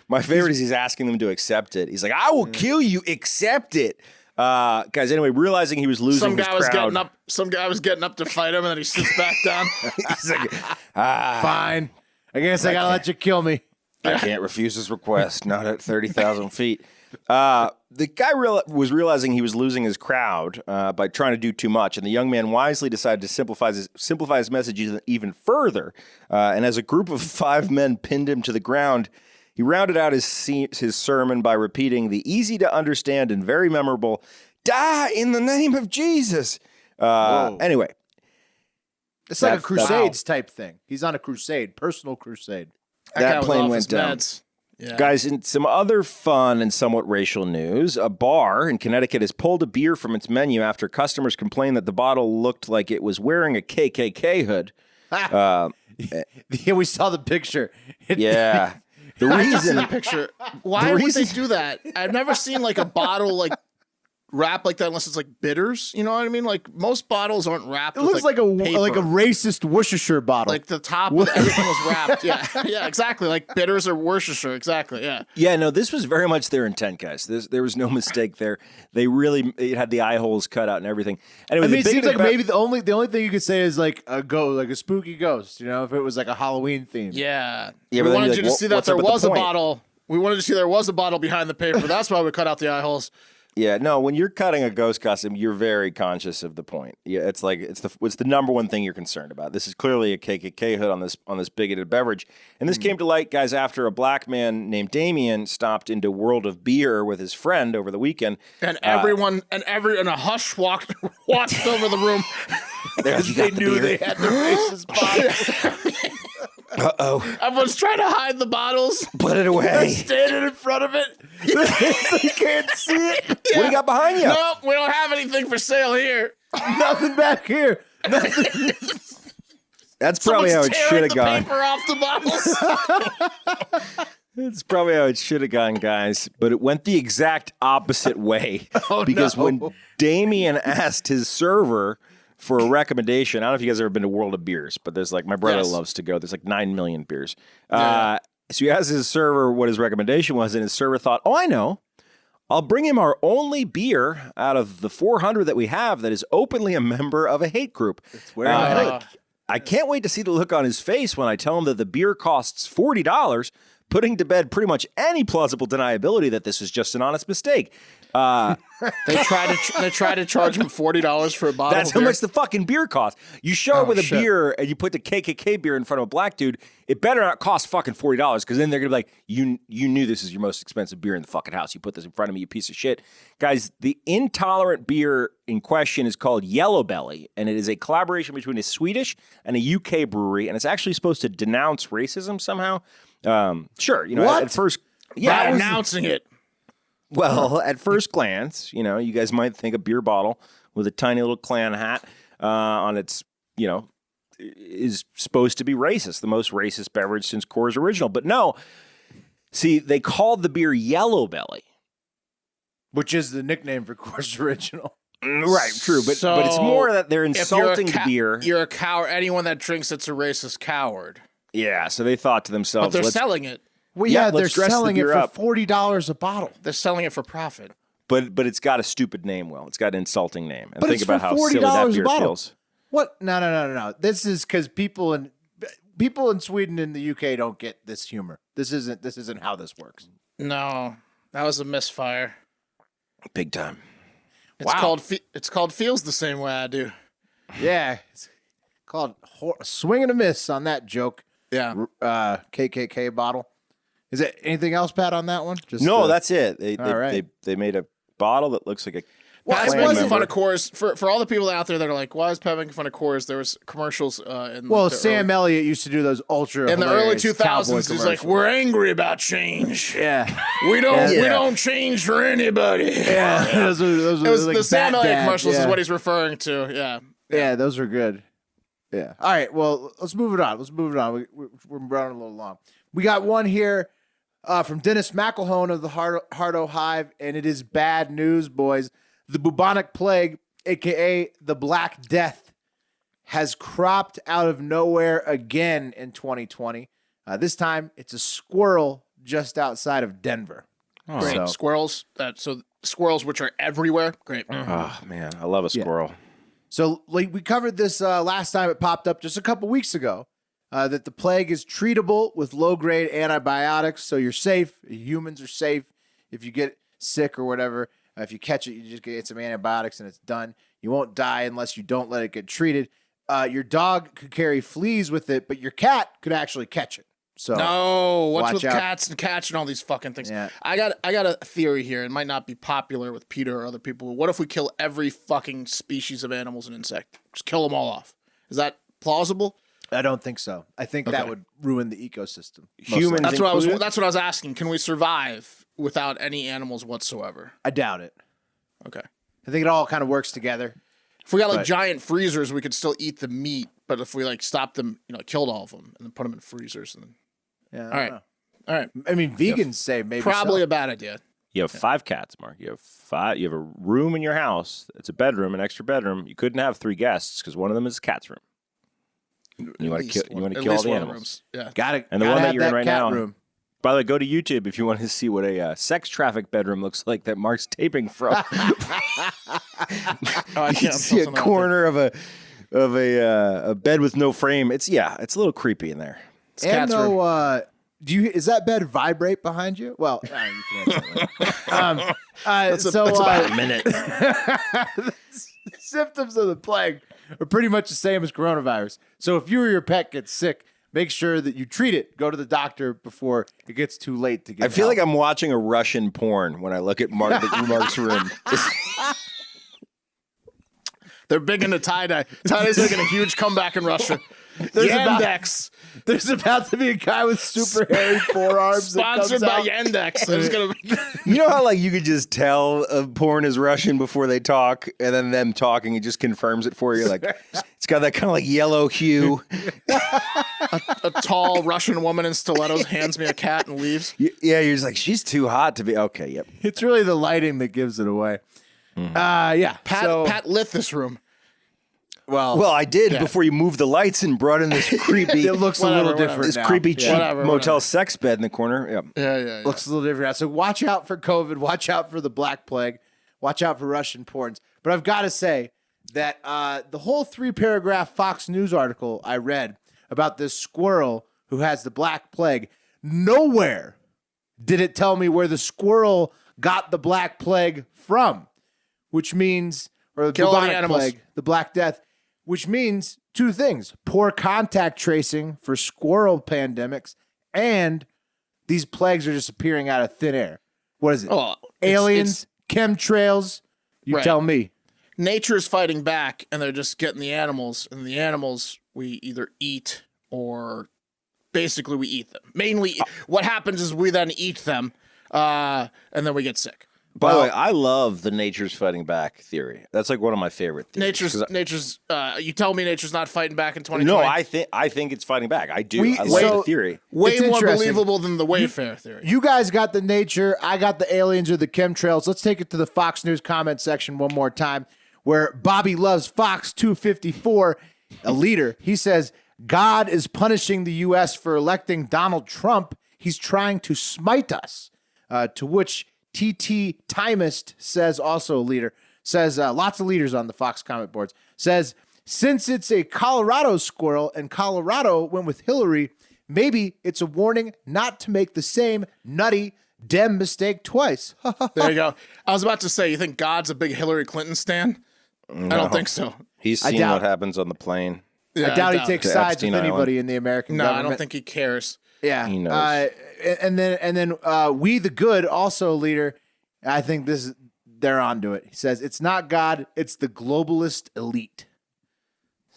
S2: my favorite is he's asking them to accept it. He's like, I will kill you, accept it. Guys, anyway, realizing he was losing his crowd.
S3: Some guy was getting up to fight him, and then he sits back down.
S1: He's like, fine. I guess I gotta let you kill me.
S2: I can't refuse his request, not at 30,000 feet. The guy was realizing he was losing his crowd by trying to do too much, and the young man wisely decided to simplify his message even further. And as a group of 5 men pinned him to the ground, he rounded out his sermon by repeating the easy-to-understand and very memorable, "Die in the name of Jesus." Anyway.
S1: It's like a Crusades type thing. He's on a crusade, personal crusade.
S2: That plane went down. Yeah. Guys, in some other fun and somewhat racial news, a bar in Connecticut has pulled a beer from its menu after customers complained that the bottle looked like it was wearing a KKK hood.
S1: Yeah, we saw the picture.
S2: Yeah. The reason
S3: the picture. Why would they do that? I've never seen like a bottle like wrapped like that unless it's like bitters. You know what I mean? Like most bottles aren't wrapped.
S1: It looks like a racist Worcestershire bottle.
S3: Like the top, everything was wrapped. Yeah, yeah, exactly. Like bitters or Worcestershire. Exactly. Yeah.
S2: Yeah. No, this was very much their intent, guys. There was no mistake there. They really it had the eye holes cut out and everything. Anyway,
S1: I mean, it seems like maybe the only thing you could say is like a spooky ghost. You know, if it was like a Halloween theme.
S3: Yeah. We wanted you to see that there was a bottle. We wanted to see there was a bottle behind the paper. That's why we cut out the eye holes.
S2: Yeah, no, when you're cutting a ghost costume, you're very conscious of the point. Yeah, it's like it's the number one thing you're concerned about. This is clearly a KKK hood on this bigoted beverage. And this came to light, guys, after a black man named Damien stopped into World of Beer with his friend over the weekend.
S3: And everyone and a hush walked over the room.
S1: They knew they had the racist bottle.
S2: Uh-oh.
S3: Everyone's trying to hide the bottles.
S2: Put it away.
S1: They're standing in front of it. You can't see it.
S2: Yeah. What do you got behind you?
S3: Nope, we don't have anything for sale here.
S1: Nothing back here. Nothing.
S2: That's probably how it should have gone.
S3: Paper off the bottles.
S2: That's probably how it should have gone, guys. But it went the exact opposite way. Because when Damien asked his server for a recommendation, I don't know if you guys have ever been to World of Beers, but there's like, my brother loves to go. There's like 9 million beers. So he asked his server what his recommendation was, and his server thought, oh, I know. I'll bring him our only beer out of the 400 that we have that is openly a member of a hate group. I can't wait to see the look on his face when I tell him that the beer costs $40, putting to bed pretty much any plausible deniability that this is just an honest mistake.
S3: They try to charge him $40 for a bottle.
S2: That's
S3: of beer.
S2: how much the fucking beer costs. You show up with a beer and you put the KKK beer in front of a black dude, it better not cost fucking $40 because then they're gonna be like, you knew this is your most expensive beer in the fucking house. You put this in front of me, you piece of shit. Guys, the intolerant beer in question is called Yellow Belly, and it is a collaboration between a Swedish and a UK brewery, and it's actually supposed to denounce racism somehow. Sure, you know, at first,
S3: by announcing it.
S2: Well, at first glance, you know, you guys might think a beer bottle with a tiny little clan hat on its, you know, is supposed to be racist, the most racist beverage since Coors Original. But no, see, they called the beer Yellow Belly,
S1: which is the nickname for Coors Original.
S2: Right, true, but it's more that they're insulting the beer.
S3: You're a coward. Anyone that drinks it's a racist coward.
S2: Yeah, so they thought to themselves,
S3: but they're selling it.
S1: Well, yeah, they're selling it for $40 a bottle.
S3: They're selling it for profit.
S2: But it's got a stupid name, Will. It's got an insulting name. And think about how silly that beer feels.
S1: What? No. This is because people in Sweden and the UK don't get this humor. This isn't how this works.
S3: No, that was a misfire.
S2: Big time.
S3: It's called Feels the Same Way I Do.
S1: Yeah, it's called swing and a miss on that joke.
S3: Yeah.
S1: KKK bottle. Is it anything else, Pat, on that one? Just
S2: No, that's it. They made a bottle that looks like a.
S3: Pat's making fun of Coors. For all the people out there that are like, why is Pat making fun of Coors? There was commercials in
S1: Sam Elliott used to do those ultra
S3: in the early 2000s. He's like, we're angry about change. We don't change for anybody.
S1: Those
S3: it was
S1: like
S3: the Sam Elliott
S1: Dad.
S3: commercials is what he's referring to.
S1: Yeah, those are good. Yeah. All right. Well, let's move it on. We're running a little long. We got one here from Dennis McElhone of the Hardo Hive, and it is bad news, boys. The bubonic plague, a.k.a. the Black Death, has cropped out of nowhere again in 2020. This time, it's a squirrel just outside of Denver.
S3: Oh. Great. Squirrels. So squirrels, which are everywhere. Great.
S2: Oh, man. I love a squirrel.
S1: Yeah. So we covered this last time it popped up just a couple weeks ago, that the plague is treatable with low-grade antibiotics, so you're safe. Humans are safe. If you get sick or whatever, if you catch it, you just get some antibiotics and it's done. You won't die unless you don't let it get treated. Your dog could carry fleas with it, but your cat could actually catch it. So
S3: no, what's with
S1: out.
S3: cats and catching all these fucking things?
S1: Yeah.
S3: I got a theory here. It might not be popular with Peter or other people. But what if we kill every fucking species of animals and insect? Just kill them all off. Is that plausible?
S1: I don't think so. I think that would ruin the ecosystem.
S2: Humans.
S3: That's what I was asking. Can we survive without any animals whatsoever?
S1: I doubt it.
S3: Okay.
S1: I think it all kind of works together.
S3: If we got like giant freezers, we could still eat the meat. But if we like stopped them, killed all of them and then put them in freezers, and then all right.
S1: I mean, vegans say maybe
S3: probably a bad idea.
S2: You have 5 cats, Mark. You have 5. You have a room in your house. It's a bedroom, an extra bedroom. You couldn't have 3 guests because one of them is a cat's room. You want to kill all the animals.
S3: Yeah.
S1: Got it.
S2: And the one that you're in right now.
S1: Room.
S2: By the way, go to YouTube if you want to see what a sex traffic bedroom looks like that Mark's taping from.
S3: I
S2: You see a corner of a bed with no frame. It's a little creepy in there.
S3: It's cat's room.
S1: Is that bed vibrate behind you? Well, you can answer that.
S3: That's about
S2: a minute.
S1: The symptoms of the plague are pretty much the same as coronavirus. So if you or your pet gets sick, make sure that you treat it. Go to the doctor before it gets too late to get
S2: I feel
S1: help.
S2: like I'm watching a Russian porn when I look at Mark's room.
S3: They're big into tie-dye. Tie-dye's making a huge comeback in Russia. Yandex.
S1: There's about to be a guy with super hairy forearms.
S3: Sponsored by Yandex.
S2: You know how you could just tell a porn is Russian before they talk, and then them talking, it just confirms it for you. Like it's got that kind of yellow hue.
S3: a tall Russian woman in stilettos hands me a cat and leaves.
S2: Yeah, you're just like, she's too hot to be. Okay, yep.
S1: It's really the lighting that gives it away. Yeah.
S3: Pat lit this room.
S2: Well, I did before you moved the lights and brought in this creepy.
S1: It looks a little different.
S2: This
S1: now.
S2: creepy cheap motel sex bed in the corner. Yep.
S3: Yeah.
S1: Looks a little different now. So watch out for COVID. Watch out for the Black Plague. Watch out for Russian porns. But I've got to say that the whole 3-paragraph Fox News article I read about this squirrel who has the Black Plague, nowhere did it tell me where the squirrel got the Black Plague from, which means, or the bubonic plague, the Black Death, which means 2 things: poor contact tracing for squirrel pandemics, and these plagues are just appearing out of thin air. What is it?
S3: Oh,
S1: aliens, chemtrails? You tell me.
S3: Nature's fighting back, and they're just getting the animals, and the animals we either eat or basically we eat them. Mainly, what happens is we then eat them, and then we get sick.
S2: By the way, I love the nature's fighting back theory. That's one of my favorite theories.
S3: Nature's. You tell me nature's not fighting back in 2020.
S2: No, I think it's fighting back. I do. I like the theory.
S3: Way more believable than the Wayfair theory.
S1: You guys got the nature. I got the aliens or the chemtrails. Let's take it to the Fox News comment section one more time, where Bobby Loves Fox 254, a leader. He says, God is punishing the U.S. for electing Donald Trump. He's trying to smite us. To which TT Timist says, also a leader, says, lots of leaders on the Fox comment boards, says, since it's a Colorado squirrel and Colorado went with Hillary, maybe it's a warning not to make the same nutty Dem mistake twice.
S3: There you go. I was about to say, you think God's a big Hillary Clinton stan? No. I don't think so.
S2: He's seen what happens on the plane.
S3: Yeah,
S1: I doubt he takes
S2: To
S1: sides
S2: Epstein
S1: with anybody
S2: Island.
S1: in the American
S3: No,
S1: government.
S3: I don't think he cares.
S1: Yeah,
S2: He knows.
S1: And then we the good also leader. I think they're onto it. He says it's not God, it's the globalist elite.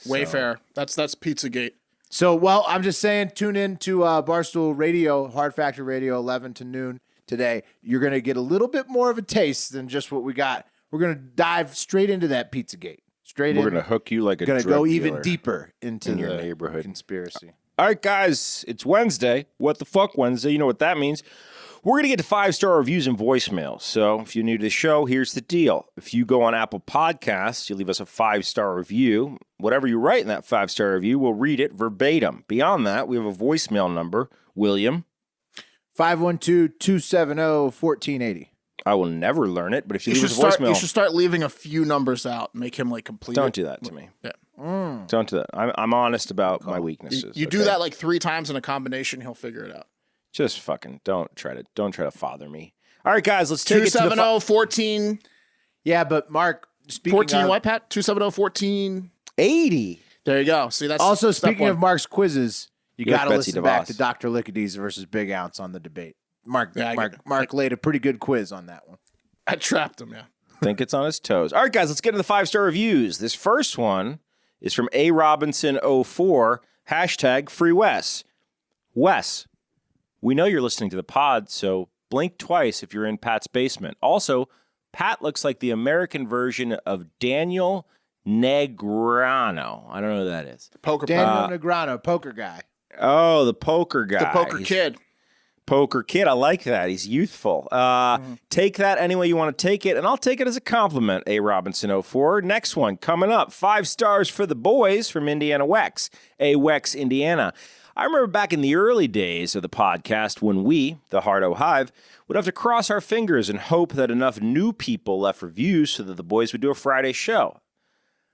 S3: Wayfair. That's Pizzagate.
S1: So, well, I'm just saying, tune in to Barstool Radio, Hard Factor Radio, 11 to noon today. You're going to get a little bit more of a taste than just what we got. We're going to dive straight into that Pizzagate.
S2: We're going to hook you like a
S1: Going to
S2: drug
S1: go
S2: dealer
S1: even deeper into
S2: in your
S1: the
S2: neighborhood.
S1: conspiracy.
S2: All right, guys, it's Wednesday. What the fuck Wednesday? You know what that means. We're going to get to 5-star reviews and voicemails. So if you're new to the show, here's the deal. If you go on Apple Podcasts, you leave us a 5-star review. Whatever you write in that 5-star review, we'll read it verbatim. Beyond that, we have a voicemail number. William?
S1: 512-270-1480.
S2: I will never learn it, but if you
S3: You
S2: leave
S3: should
S2: us a
S3: start.
S2: voicemail,
S3: You should start leaving a few numbers out. Make him like complete.
S2: don't
S3: it.
S2: do that to me.
S3: Yeah.
S2: Don't do that. I'm honest about my weaknesses.
S3: You do
S2: okay?
S3: that like 3 times in a combination. He'll figure it out.
S2: Just fucking don't try to father me. All right, guys, let's take it to the
S3: 270-14.
S1: Yeah, but Mark, speaking
S3: 14
S1: of...
S3: what, Pat? 270-14.
S2: 80.
S3: There you go. See, that's
S1: Also,
S3: step
S1: speaking
S3: one.
S1: of Mark's quizzes, you
S2: You like
S1: got to
S2: Betsy
S1: listen back
S2: DeVos.
S1: to Dr. Lickities versus Big Ounce on the debate. Mark
S3: Yeah,
S1: Mark laid a pretty good quiz on that one.
S3: I trapped him, yeah.
S2: Think it's on his toes. All right, guys, let's get into the 5-star reviews. This first one is from A Robinson 04, hashtag Free Wes. Wes, we know you're listening to the pod, so blink twice if you're in Pat's basement. Also, Pat looks like the American version of Daniel Negreanu. I don't know who that is.
S3: Poker
S1: Daniel Negreanu, poker guy.
S2: Oh, the poker guy.
S3: The poker
S2: He's-
S3: kid.
S2: Poker kid. I like that. He's youthful. Take that any way you want to take it, and I'll take it as a compliment, A Robinson 04. Next one coming up. 5 stars for the boys from Indiana Wex. A Wex, Indiana. I remember back in the early days of the podcast when we, the Hardo Hive, would have to cross our fingers and hope that enough new people left reviews so that the boys would do a Friday show.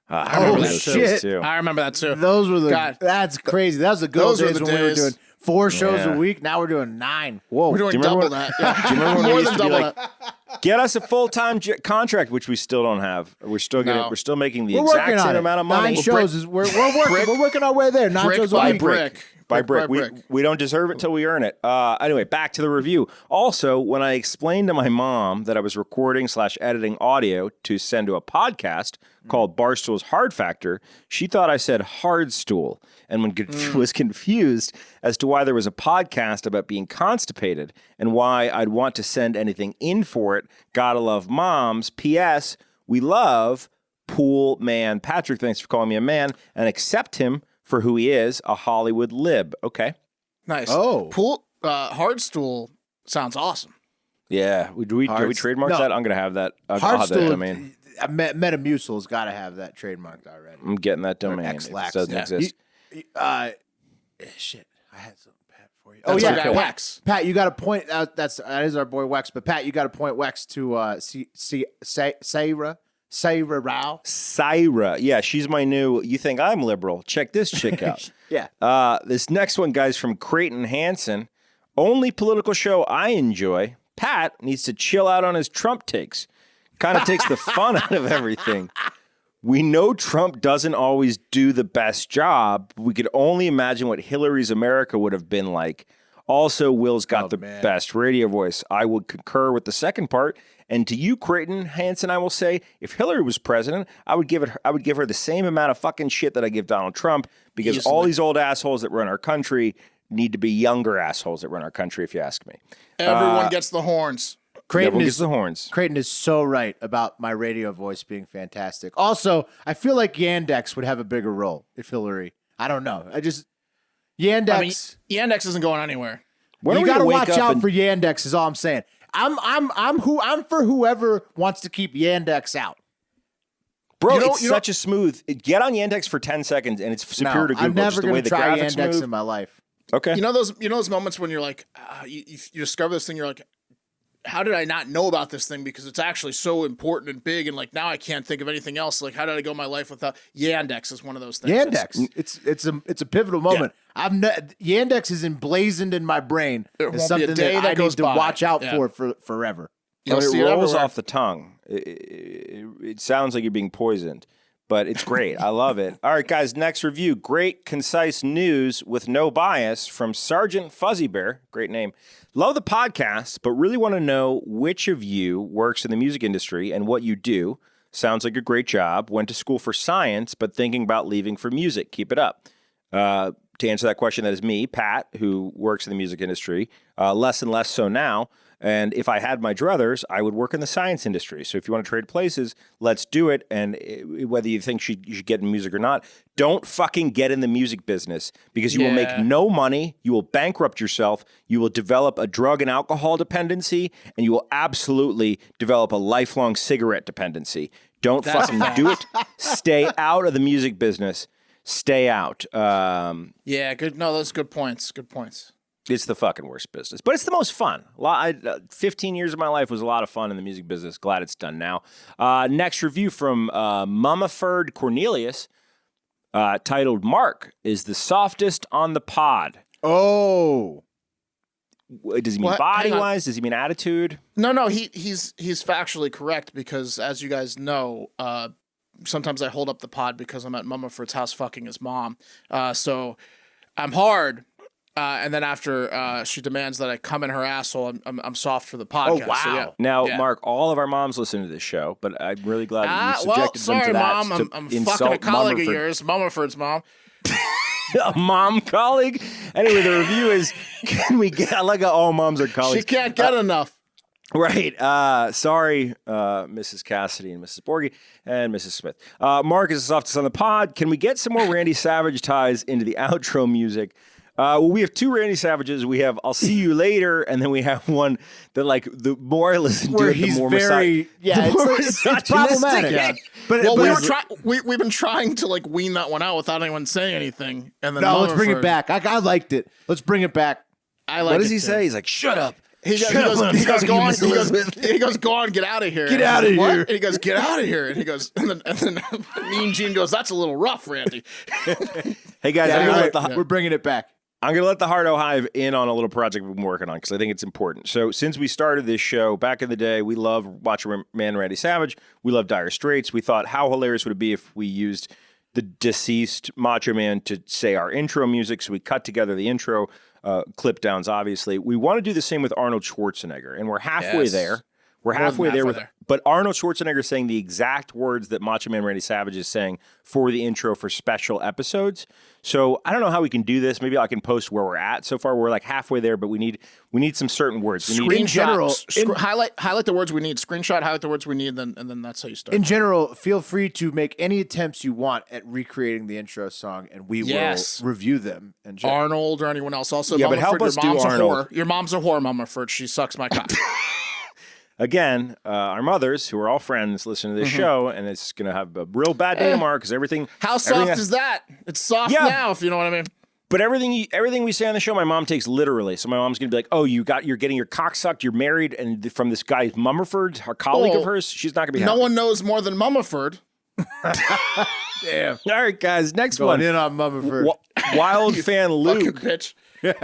S2: I remember those
S1: shit.
S2: days too.
S3: I remember that too.
S1: Those were the.
S3: God.
S1: That's crazy. That was the good old
S3: Those were
S1: days
S3: the
S1: when we were
S3: days.
S1: doing 4 shows
S2: Yeah.
S1: a week. Now we're doing 9. Whoa.
S3: We're doing
S2: Do you remember
S3: double
S2: when-
S3: that. Yeah.
S2: Do you remember when we
S3: More
S2: used
S3: than
S2: to be
S3: double
S2: like,
S3: that.
S2: get us a full-time contract, which we still don't have. We're still getting.
S3: No.
S2: We're still making the
S1: We're
S2: exact
S1: working on
S2: same
S1: it.
S2: amount of money.
S1: 9 shows is we're working. We're working our way there. 9
S3: Brick
S1: shows a
S3: by
S1: week.
S3: brick.
S2: By brick.
S3: brick.
S2: We don't deserve it till we earn it. Anyway, back to the review. Also, when I explained to my mom that I was recording/editing audio to send to a podcast called Barstool's Hard Factor, she thought I said hard stool and was confused as to why there was a podcast about being constipated and why I'd want to send anything in for it. Gotta love moms. P.S. We love Pool Man Patrick. Thanks for calling me a man and accept him for who he is, a Hollywood lib. Okay.
S3: Nice.
S1: Oh.
S3: Pool Hardstool sounds awesome.
S2: Yeah. Do we trademark
S1: No.
S2: that? I'm going to have that. I'll have that domain.
S1: Metamucil's got to have that trademarked already.
S2: I'm getting that domain. If it
S1: X-Lax.
S2: doesn't
S3: Yeah.
S2: exist.
S1: Shit, I had something bad for you.
S3: That's
S1: oh
S3: our
S1: yeah,
S3: guy,
S1: Pat,
S3: Wex.
S1: Pat, you got to point out that is our boy Wex. But Pat, you got to point Wex to Sayra Rao.
S2: Syra. Yeah, she's my new, you think I'm liberal. Check this chick out.
S1: Yeah.
S2: This next one, guys, from Creighton Hansen. Only political show I enjoy. Pat needs to chill out on his Trump takes. Kind of takes the fun out of everything. We know Trump doesn't always do the best job. We could only imagine what Hillary's America would have been like. Also, Will's got the best radio voice. I would concur with the second part. And to you, Creighton Hansen, I will say, if Hillary was president, I would give her the same amount of fucking shit that I give Donald Trump, because all these old assholes that run our country need to be younger assholes that run our country, if you ask me.
S3: Everyone gets the horns.
S1: Creighton
S2: gets
S1: is
S2: the horns.
S1: Creighton is so right about my radio voice being fantastic. Also, I feel like Yandex would have a bigger role if Hillary. I don't know. Yandex.
S3: I mean, Yandex isn't going anywhere.
S2: When are
S1: you
S2: we
S1: got to
S2: gonna
S1: watch
S2: wake up
S1: out
S2: and-
S1: for Yandex. Is all I'm saying. I'm for whoever wants to keep Yandex out.
S2: Bro,
S3: You know-
S2: it's
S3: you know-
S2: such a smooth. Get on Yandex for 10 seconds, and it's superior to Google.
S1: I'm never
S2: just the way
S1: going to
S2: the
S1: try
S2: graphics
S1: Yandex
S2: move.
S1: in my life.
S2: Okay.
S3: You know those moments when you're like, you discover this thing, you're like, how did I not know about this thing? Because it's actually so important and big, and like now I can't think of anything else. Like, how did I go my life without Yandex? Is one of those things.
S1: Yandex. It's a pivotal moment. Yandex is emblazoned in my brain
S3: There
S1: as
S3: won't be a
S1: something
S3: day
S1: that
S3: that
S1: I
S3: goes
S1: need to
S3: by.
S1: watch out
S3: Yeah.
S1: for forever.
S3: You'll
S2: But
S3: see
S2: it rolls
S3: everywhere.
S2: off the tongue. It sounds like you're being poisoned. but it's great. I love it. All right, guys, next review. Great, concise news with no bias from Sergeant Fuzzy Bear. Great name. Love the podcast, but really want to know which of you works in the music industry and what you do. Sounds like a great job. Went to school for science, but thinking about leaving for music. Keep it up. To answer that question, that is me, Pat, who works in the music industry, less and less so now. And if I had my druthers, I would work in the science industry. So if you want to trade places, let's do it. And whether you think you should get in music or not, don't fucking get in the music business because you will make no money. You will bankrupt yourself. You will develop a drug and alcohol dependency, and you will absolutely develop a lifelong cigarette dependency. Don't fucking do it. Stay out of the music business. Stay out.
S3: Yeah, good. No, those good points. Good points.
S2: It's the fucking worst business, but it's the most fun. 15 years of my life was a lot of fun in the music business. Glad it's done now. Next review from Mumford Cornelius, titled "Mark is the softest on the pod."
S1: Oh,
S2: does he mean body wise? Does he mean attitude?
S3: No. He's factually correct because, as you guys know, sometimes I hold up the pod because I'm at Mumford's house fucking his mom. So I'm hard. And then after she demands that I come in her asshole, I'm soft for the podcast.
S2: Oh, wow.
S3: So, yeah.
S2: Now, Mark, all of our moms listen to this show, but I'm really glad that you subjected them to that.
S3: Mom, I'm fucking a colleague of yours, Mumford's mom.
S2: A mom colleague? Anyway, the review is, can we get, I like how all moms are colleagues.
S3: She can't get enough.
S2: Right. Sorry, Mrs. Cassidy and Mrs. Borgie and Mrs. Smith. Mark is the softest on the pod. Can we get some more Randy Savage ties into the outro music? Well, we have two Randy Savages. We have "I'll see you later," and then we have one that, like, the more I listen to it, the more
S1: it's problematic.
S3: Yeah. But we've been trying to like wean that one out without anyone saying anything. And then
S1: let's bring it back. I liked it. Let's bring it back.
S2: What does he say? He's like, "Shut up."
S3: He goes, "Go on, get out of here."
S1: Get out of here.
S3: And he goes, "Get out of here." And he goes, and then Mean Gene goes, "That's a little rough, Randy."
S2: Hey guys,
S1: we're bringing it back.
S2: I'm going to let the Hardo Hive in on a little project we've been working on because I think it's important. So since we started this show back in the day, we love Macho Man Randy Savage. We love Dire Straits. We thought, how hilarious would it be if we used the deceased Macho Man to say our intro music? So we cut together the intro, clip downs, obviously. We want to do the same with Arnold Schwarzenegger, and we're halfway there. We're halfway there. But Arnold Schwarzenegger saying the exact words that Macho Man Randy Savage is saying for the intro for special episodes. So I don't know how we can do this. Maybe I can post where we're at. So far, we're like halfway there, but we need some certain words.
S3: Highlight the words we need. Screenshot, highlight the words we need, and then that's how you start.
S1: In general, feel free to make any attempts you want at recreating the intro song, and we will review them. And
S3: Arnold or anyone else. Also,
S2: but help us do Arnold.
S3: Your mom's a whore, Mumford. She sucks my cock.
S2: Again, our mothers, who are all friends, listen to this show, and it's going to have a real bad day tomorrow because everything...
S3: How soft is that? It's soft now, if you know what I mean.
S2: But everything we say on the show, my mom takes literally. So my mom's going to be like, "Oh, you're getting your cock sucked, you're married, and from this guy Mumford, a colleague of hers, she's not going to be happy."
S3: No one knows more than Mumford.
S1: Damn.
S2: All right, guys, next
S1: Going
S2: one.
S1: in on Mumford.
S2: Wild fan Luke
S3: bitch.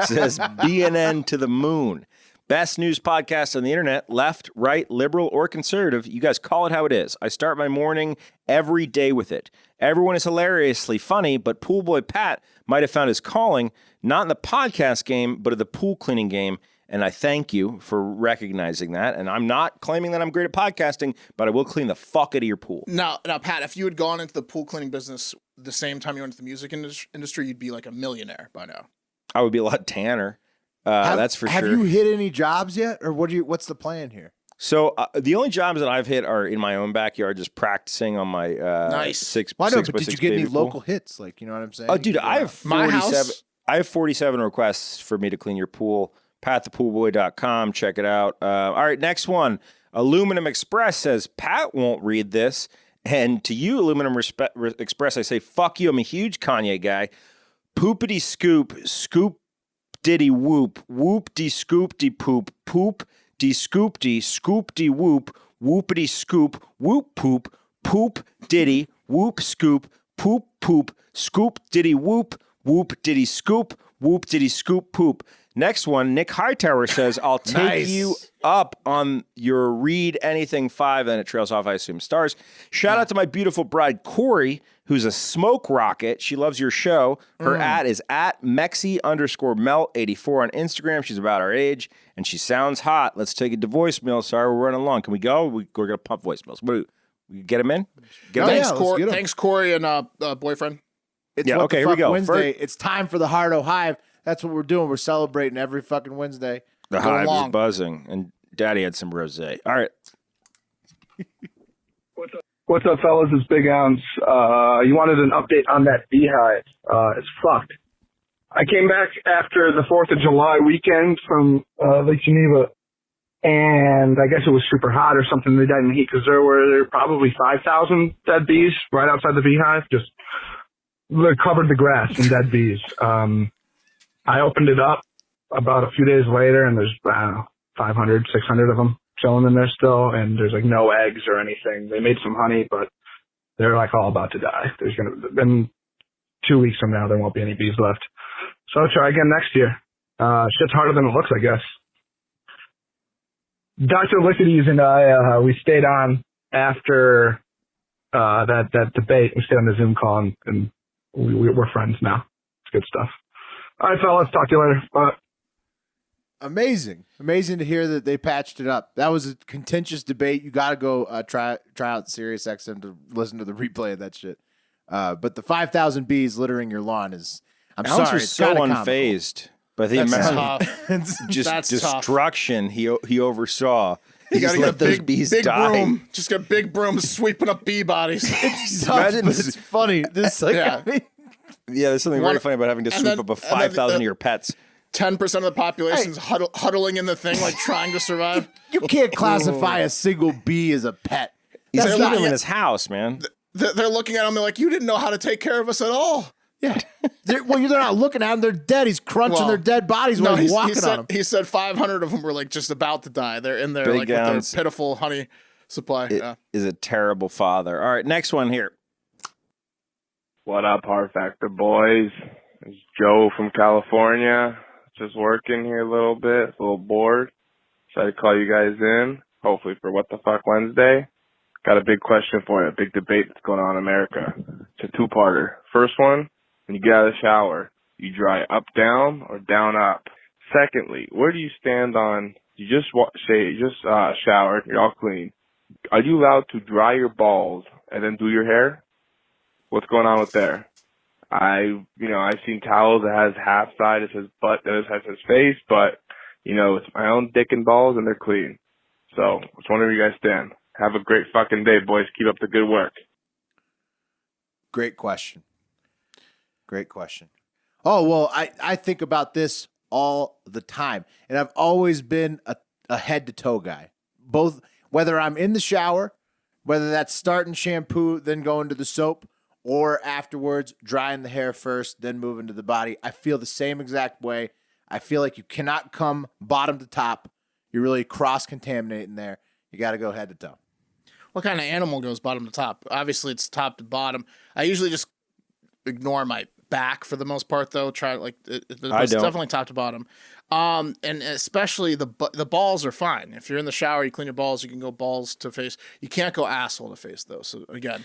S2: says, "BNN to the moon. Best news podcast on the internet, left, right, liberal, or conservative. You guys call it how it is. I start my morning every day with it. Everyone is hilariously funny, but Pool Boy Pat might have found his calling, not in the podcast game, but in the pool cleaning game. And I thank you for recognizing that. And I'm not claiming that I'm great at podcasting, but I will clean the fuck out of your pool."
S3: Now, Pat, if you had gone into the pool cleaning business the same time you went into the music industry, you'd be like a millionaire by now.
S2: I would be a lot tanner. That's for sure.
S1: Have you hit any jobs yet, or what's the plan here?
S2: So the only jobs that I've hit are in my own backyard, just practicing on my
S3: nice.
S2: 6
S1: Why
S2: by
S1: not?
S2: 6
S1: But did you get any local hits? Like, you know what I'm saying?
S2: Oh, dude, I have 47.
S3: My house?
S2: I have 47 requests for me to clean your pool. PatThePoolBoy.com. Check it out. All right, next one. Aluminum Express says, "Pat won't read this." And to you, Aluminum Express, I say, fuck you. I'm a huge Kanye guy. Poopity scoop diddy whoop, whoop de scoop de poop, poop de scoop de whoop, whoopity scoop, whoop poop diddy, whoop scoop, poop, scoop diddy whoop diddy scoop poop. Next one, Nick Hightower says, I'll take
S1: Nice.
S2: you up on your read anything 5, and it trails off, I assume, stars. Shout out to my beautiful bride, Corey, who's a smoke rocket. She loves your show. Her ad is at Mexi_Melt84 on Instagram. She's about our age, and she sounds hot. Let's take it to voicemail. Sorry, we're running long. Can we go? We're going to pump voicemails. We get them in? Get 'em in?
S1: Yeah, let's get 'em.
S3: Thanks, Corey and boyfriend.
S1: It's
S2: Yeah,
S1: What
S2: okay,
S1: the
S2: here we
S1: Fuck
S2: go.
S1: Wednesday. It's time for the Hardo Hive. That's what we're doing. We're celebrating every fucking Wednesday.
S2: The
S3: Go
S2: hive is
S3: along.
S2: buzzing, and Daddy had some rosé. All right.
S4: What's up, fellas? It's Big Ounce. You wanted an update on that Beehive. It's fucked. I came back after the 4th of July weekend from Lake Geneva, and I guess it was super hot or something. They died in the heat because there were probably 5,000 dead bees right outside the Beehive. Just covered the grass in dead bees. I opened it up about a few days later, and there's, I don't know, 500, 600 of them chilling in there still, and there's like no eggs or anything. They made some honey, but they're like all about to die. There's going to, in 2 weeks from now, there won't be any bees left. So I'll try again next year. Shit's harder than it looks, I guess. Dr. Lickities and I, we stayed on after that debate. We stayed on the Zoom call, and we're friends now. It's good stuff. All right, fellas. Talk to you later. Bye.
S1: Amazing to hear that they patched it up. That was a contentious debate. You got to go try out Sirius XM to listen to the replay of that shit. But the 5,000 bees littering your lawn is. I'm
S2: Ounce
S1: sorry,
S2: was
S1: it's
S2: so
S1: kinda
S2: unfazed by the
S3: That's
S2: amount
S3: tough.
S2: of just
S3: That's tough.
S2: destruction he oversaw.
S3: You
S2: just
S3: gotta get
S2: let
S3: a
S2: those
S3: big,
S2: bees
S3: big
S2: die.
S3: broom. Just get a big broom sweeping up bee bodies.
S1: It's tough,
S2: Imagine
S1: but
S2: this-
S1: it's funny. This like
S3: Yeah.
S1: I mean,
S2: Yeah, there's something
S3: One-
S2: very funny about having to
S3: and
S2: sweep
S3: then-
S2: up a
S3: and then
S2: 5,000 of your pets.
S3: 10% of the population's huddling in the thing, like trying to survive.
S1: you can't classify a single bee as a pet.
S2: He's
S1: That's
S2: leaving
S1: not-
S2: him in his house, man.
S3: They're looking at him. They're like, "You didn't know how to take care of us at all."
S1: Yeah. They're not looking at them. They're dead. He's crunching
S3: Well,
S1: their dead bodies while he's walking on them.
S3: he said 500 of them were like just about to die. They're in there
S2: Big
S3: like with their
S2: Ounce.
S3: pitiful honey supply.
S2: It is a terrible father. All right, next one here.
S5: What up, Hard Factor boys? It's Joe from California. Just working here a little bit, a little bored. So I call you guys in, hopefully for What the Fuck Wednesday. Got a big question for you, a big debate that's going on in America. It's a two-parter. First one, when you get out of the shower, you dry up down or down up? Secondly, where do you stand on, you just showered, you're all clean. Are you allowed to dry your balls and then do your hair? What's going on with there? I've seen towels that has half side, it says butt, the other side says face, but, it's my own dick and balls and they're clean. So, which one of you guys stand? Have a great fucking day, boys. Keep up the good work.
S1: Great question. Oh, well, I think about this all the time. And I've always been a head to toe guy. Both, whether I'm in the shower, whether that's starting shampoo, then going to the soap, or afterwards drying the hair first, then moving to the body. I feel the same exact way. I feel like you cannot come bottom to top. You're really cross-contaminating there. You got to go head to toe.
S3: What kind of animal goes bottom to top? Obviously, it's top to bottom. I usually just ignore my back for the most part, though. It's
S2: don't.
S3: definitely top to bottom. And especially the balls are fine. If you're in the shower, you clean your balls. You can go balls to face. You can't go asshole to face though. So again,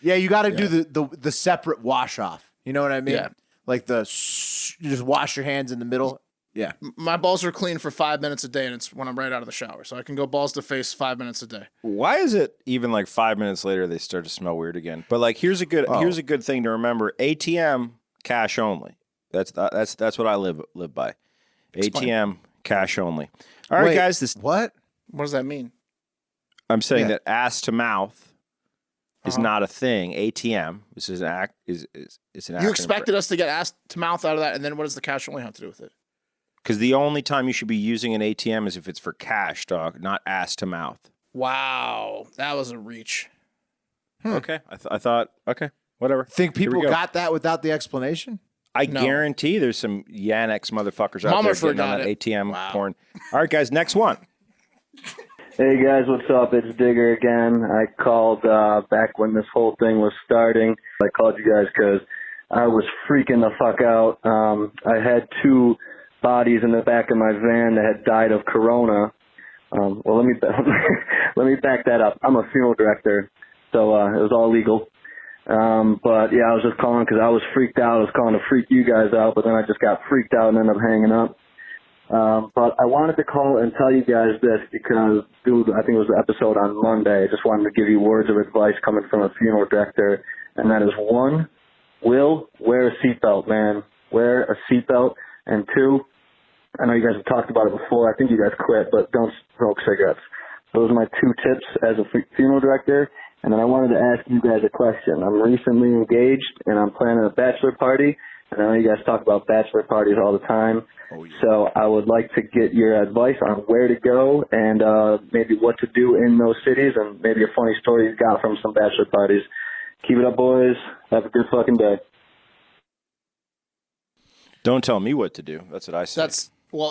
S1: Yeah, you got to do the separate wash off. You know what I mean?
S3: Yeah.
S1: Like you just wash your hands in the middle. Yeah.
S3: my balls are clean for 5 minutes a day, and it's when I'm right out of the shower. So I can go balls to face 5 minutes a day.
S2: Why is it even like 5 minutes later they start to smell weird again? But like here's a good thing to remember. ATM cash only. That's what I live by.
S3: Explain.
S2: ATM cash only. All right,
S1: Wait,
S2: guys,
S1: what?
S3: What does that mean?
S2: I'm saying
S1: Yeah.
S2: that ass to mouth is not a thing. ATM. This is an is an acronym.
S3: You expected us to get ass to mouth out of that, and then what does the cash only have to do with it?
S2: Because the only time you should be using an ATM is if it's for cash, dog, not ass to mouth.
S3: Wow, that was a reach.
S2: Okay, I thought okay, whatever.
S1: Think
S2: Here we
S1: people
S2: go.
S1: got that without the explanation?
S2: I
S3: No.
S2: guarantee there's some Yannex motherfuckers out
S3: Mama
S2: there getting on
S3: forgot
S2: that
S3: it.
S2: ATM
S3: Wow.
S2: porn. All right, guys, next one.
S6: Hey guys, what's up? It's Digger again. I called back when this whole thing was starting. I called you guys because I was freaking the fuck out. I had two bodies in the back of my van that had died of corona. Well, let me let me back that up. I'm a funeral director, so it was all legal. But yeah, I was just calling because I was freaked out. I was calling to freak you guys out, but then I just got freaked out and ended up hanging up. But I wanted to call and tell you guys this because, dude, I think it was the episode on Monday. I just wanted to give you words of advice coming from a funeral director, and that is 1, Will, wear a seatbelt, man. Wear a seatbelt. And 2, I know you guys have talked about it before. I think you guys quit, but don't smoke cigarettes. Those are my 2 tips as a funeral director. And then I wanted to ask you guys a question. I'm recently engaged, and I'm planning a bachelor party. And I know you guys talk about bachelor parties all the time. Oh, yeah. So I would like to get your advice on where to go and maybe what to do in those cities and maybe a funny story you got from some bachelor parties. Keep it up, boys. Have a good fucking day.
S2: Don't tell me what to do. That's what I say.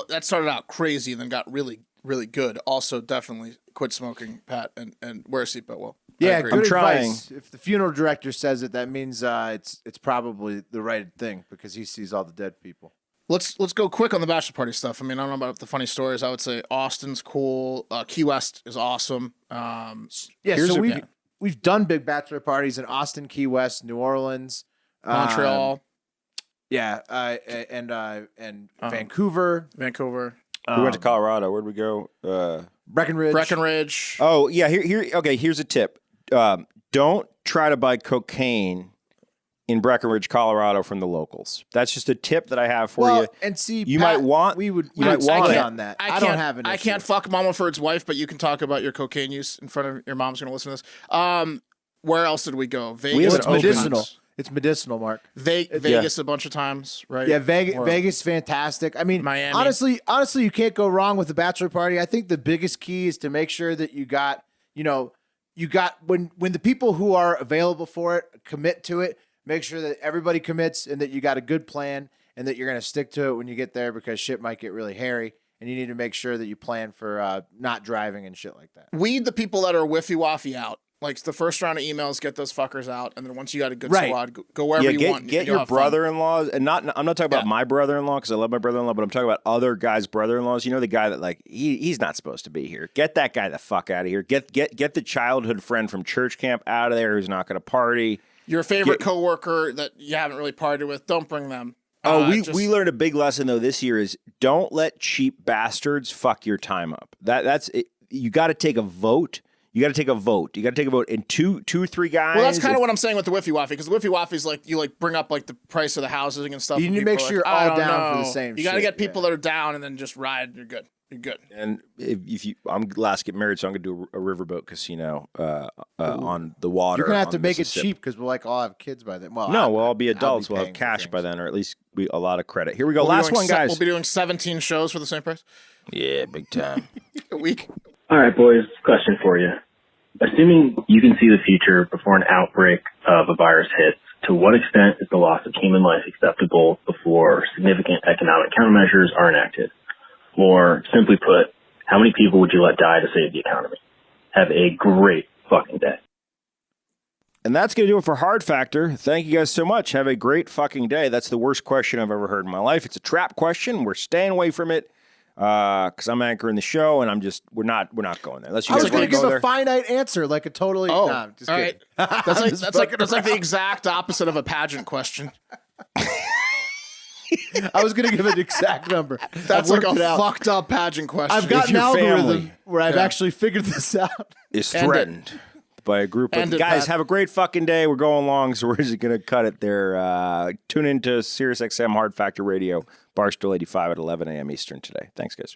S3: That started out crazy and then got really, really good. Also, definitely quit smoking, Pat, and wear a seatbelt. Well,
S1: yeah, good advice. If the funeral director says it, that means it's probably the right thing because he sees all the dead people.
S3: Let's go quick on the bachelor party stuff. I mean, I don't know about the funny stories. I would say Austin's cool. Key West is awesome.
S1: So we've done big bachelor parties in Austin, Key West, New Orleans,
S3: Montreal.
S1: And Vancouver.
S2: We went to Colorado. Where'd we go?
S1: Breckenridge.
S2: Oh yeah. Okay. Here's a tip. Don't try to buy cocaine in Breckenridge, Colorado, from the locals. That's just a tip that I have for you.
S1: And see,
S2: you
S1: Pat,
S2: might want.
S1: You might want it on that. I don't have an issue.
S3: I can't fuck Mama Ford's wife, but you can talk about your cocaine use in front of your mom's. Going to listen to this. Where else did we go? Vegas.
S1: It's medicinal. It's medicinal, Mark.
S3: Vegas a bunch of times, right?
S1: Yeah, Vegas, fantastic. I mean,
S3: Miami.
S1: Honestly, you can't go wrong with the bachelor party. I think the biggest key is to make sure that you got when the people who are available for it commit to it. Make sure that everybody commits and that you got a good plan and that you're going to stick to it when you get there because shit might get really hairy and you need to make sure that you plan for not driving and shit like that.
S3: Weed the people that are whiffy-waffy out. Like the first round of emails, get those fuckers out, and then once you got a good squad, go wherever you want.
S2: Get your brother-in-laws, and I'm not talking about my brother-in-law because I love my brother-in-law, but I'm talking about other guys' brother-in-laws. You know, the guy that like he's not supposed to be here. Get that guy the fuck out of here. Get the childhood friend from church camp out of there who's not going to party.
S3: Your favorite coworker that you haven't really partied with, don't bring them.
S2: We learned a big lesson though this year is don't let cheap bastards fuck your time up. That's it. You got to take a vote. You got to take a vote. And two, 3 guys.
S3: Well, that's kind of what I'm saying with the Whiffy Waffy, because the Whiffy Waffy is like you bring up like the price of the housing and stuff.
S1: You need to make sure you're all down for the same.
S3: You got to get people that are down and then just ride. You're good. You're good.
S2: And if I'm last to get married, so I'm gonna do a riverboat casino on the water.
S1: You're gonna have to make it cheap because we'll all have kids by then. Well,
S2: no, we'll all be adults. We'll have cash by then, or at least a lot of credit. Here we go. Last one, guys.
S3: We'll be doing 17 shows for the same price.
S2: Yeah, big time.
S3: A week.
S7: All right, boys. Question for you. Assuming you can see the future before an outbreak of a virus hits, to what extent is the loss of human life acceptable before significant economic countermeasures are enacted? Or, simply put, how many people would you let die to save the economy? Have a great fucking day.
S2: And that's going to do it for Hard Factor. Thank you guys so much. Have a great fucking day. That's the worst question I've ever heard in my life. It's a trap question. We're staying away from it because I'm anchoring the show, and we're not going there.
S1: I was going to give a finite answer, like a totally.
S3: Oh,
S1: nah, just
S3: all
S1: kidding.
S3: Right. That's like the exact opposite of a pageant question.
S1: I was going to give an exact number.
S3: That's like a fucked up pageant question.
S1: I've got an algorithm where I've actually figured this out.
S2: Is threatened by a group of guys. Have a great fucking day. We're going long, so we're just going to cut it there. Tune into SiriusXM Hard Factor Radio, Barstool 85 at 11 a.m. Eastern today. Thanks, guys.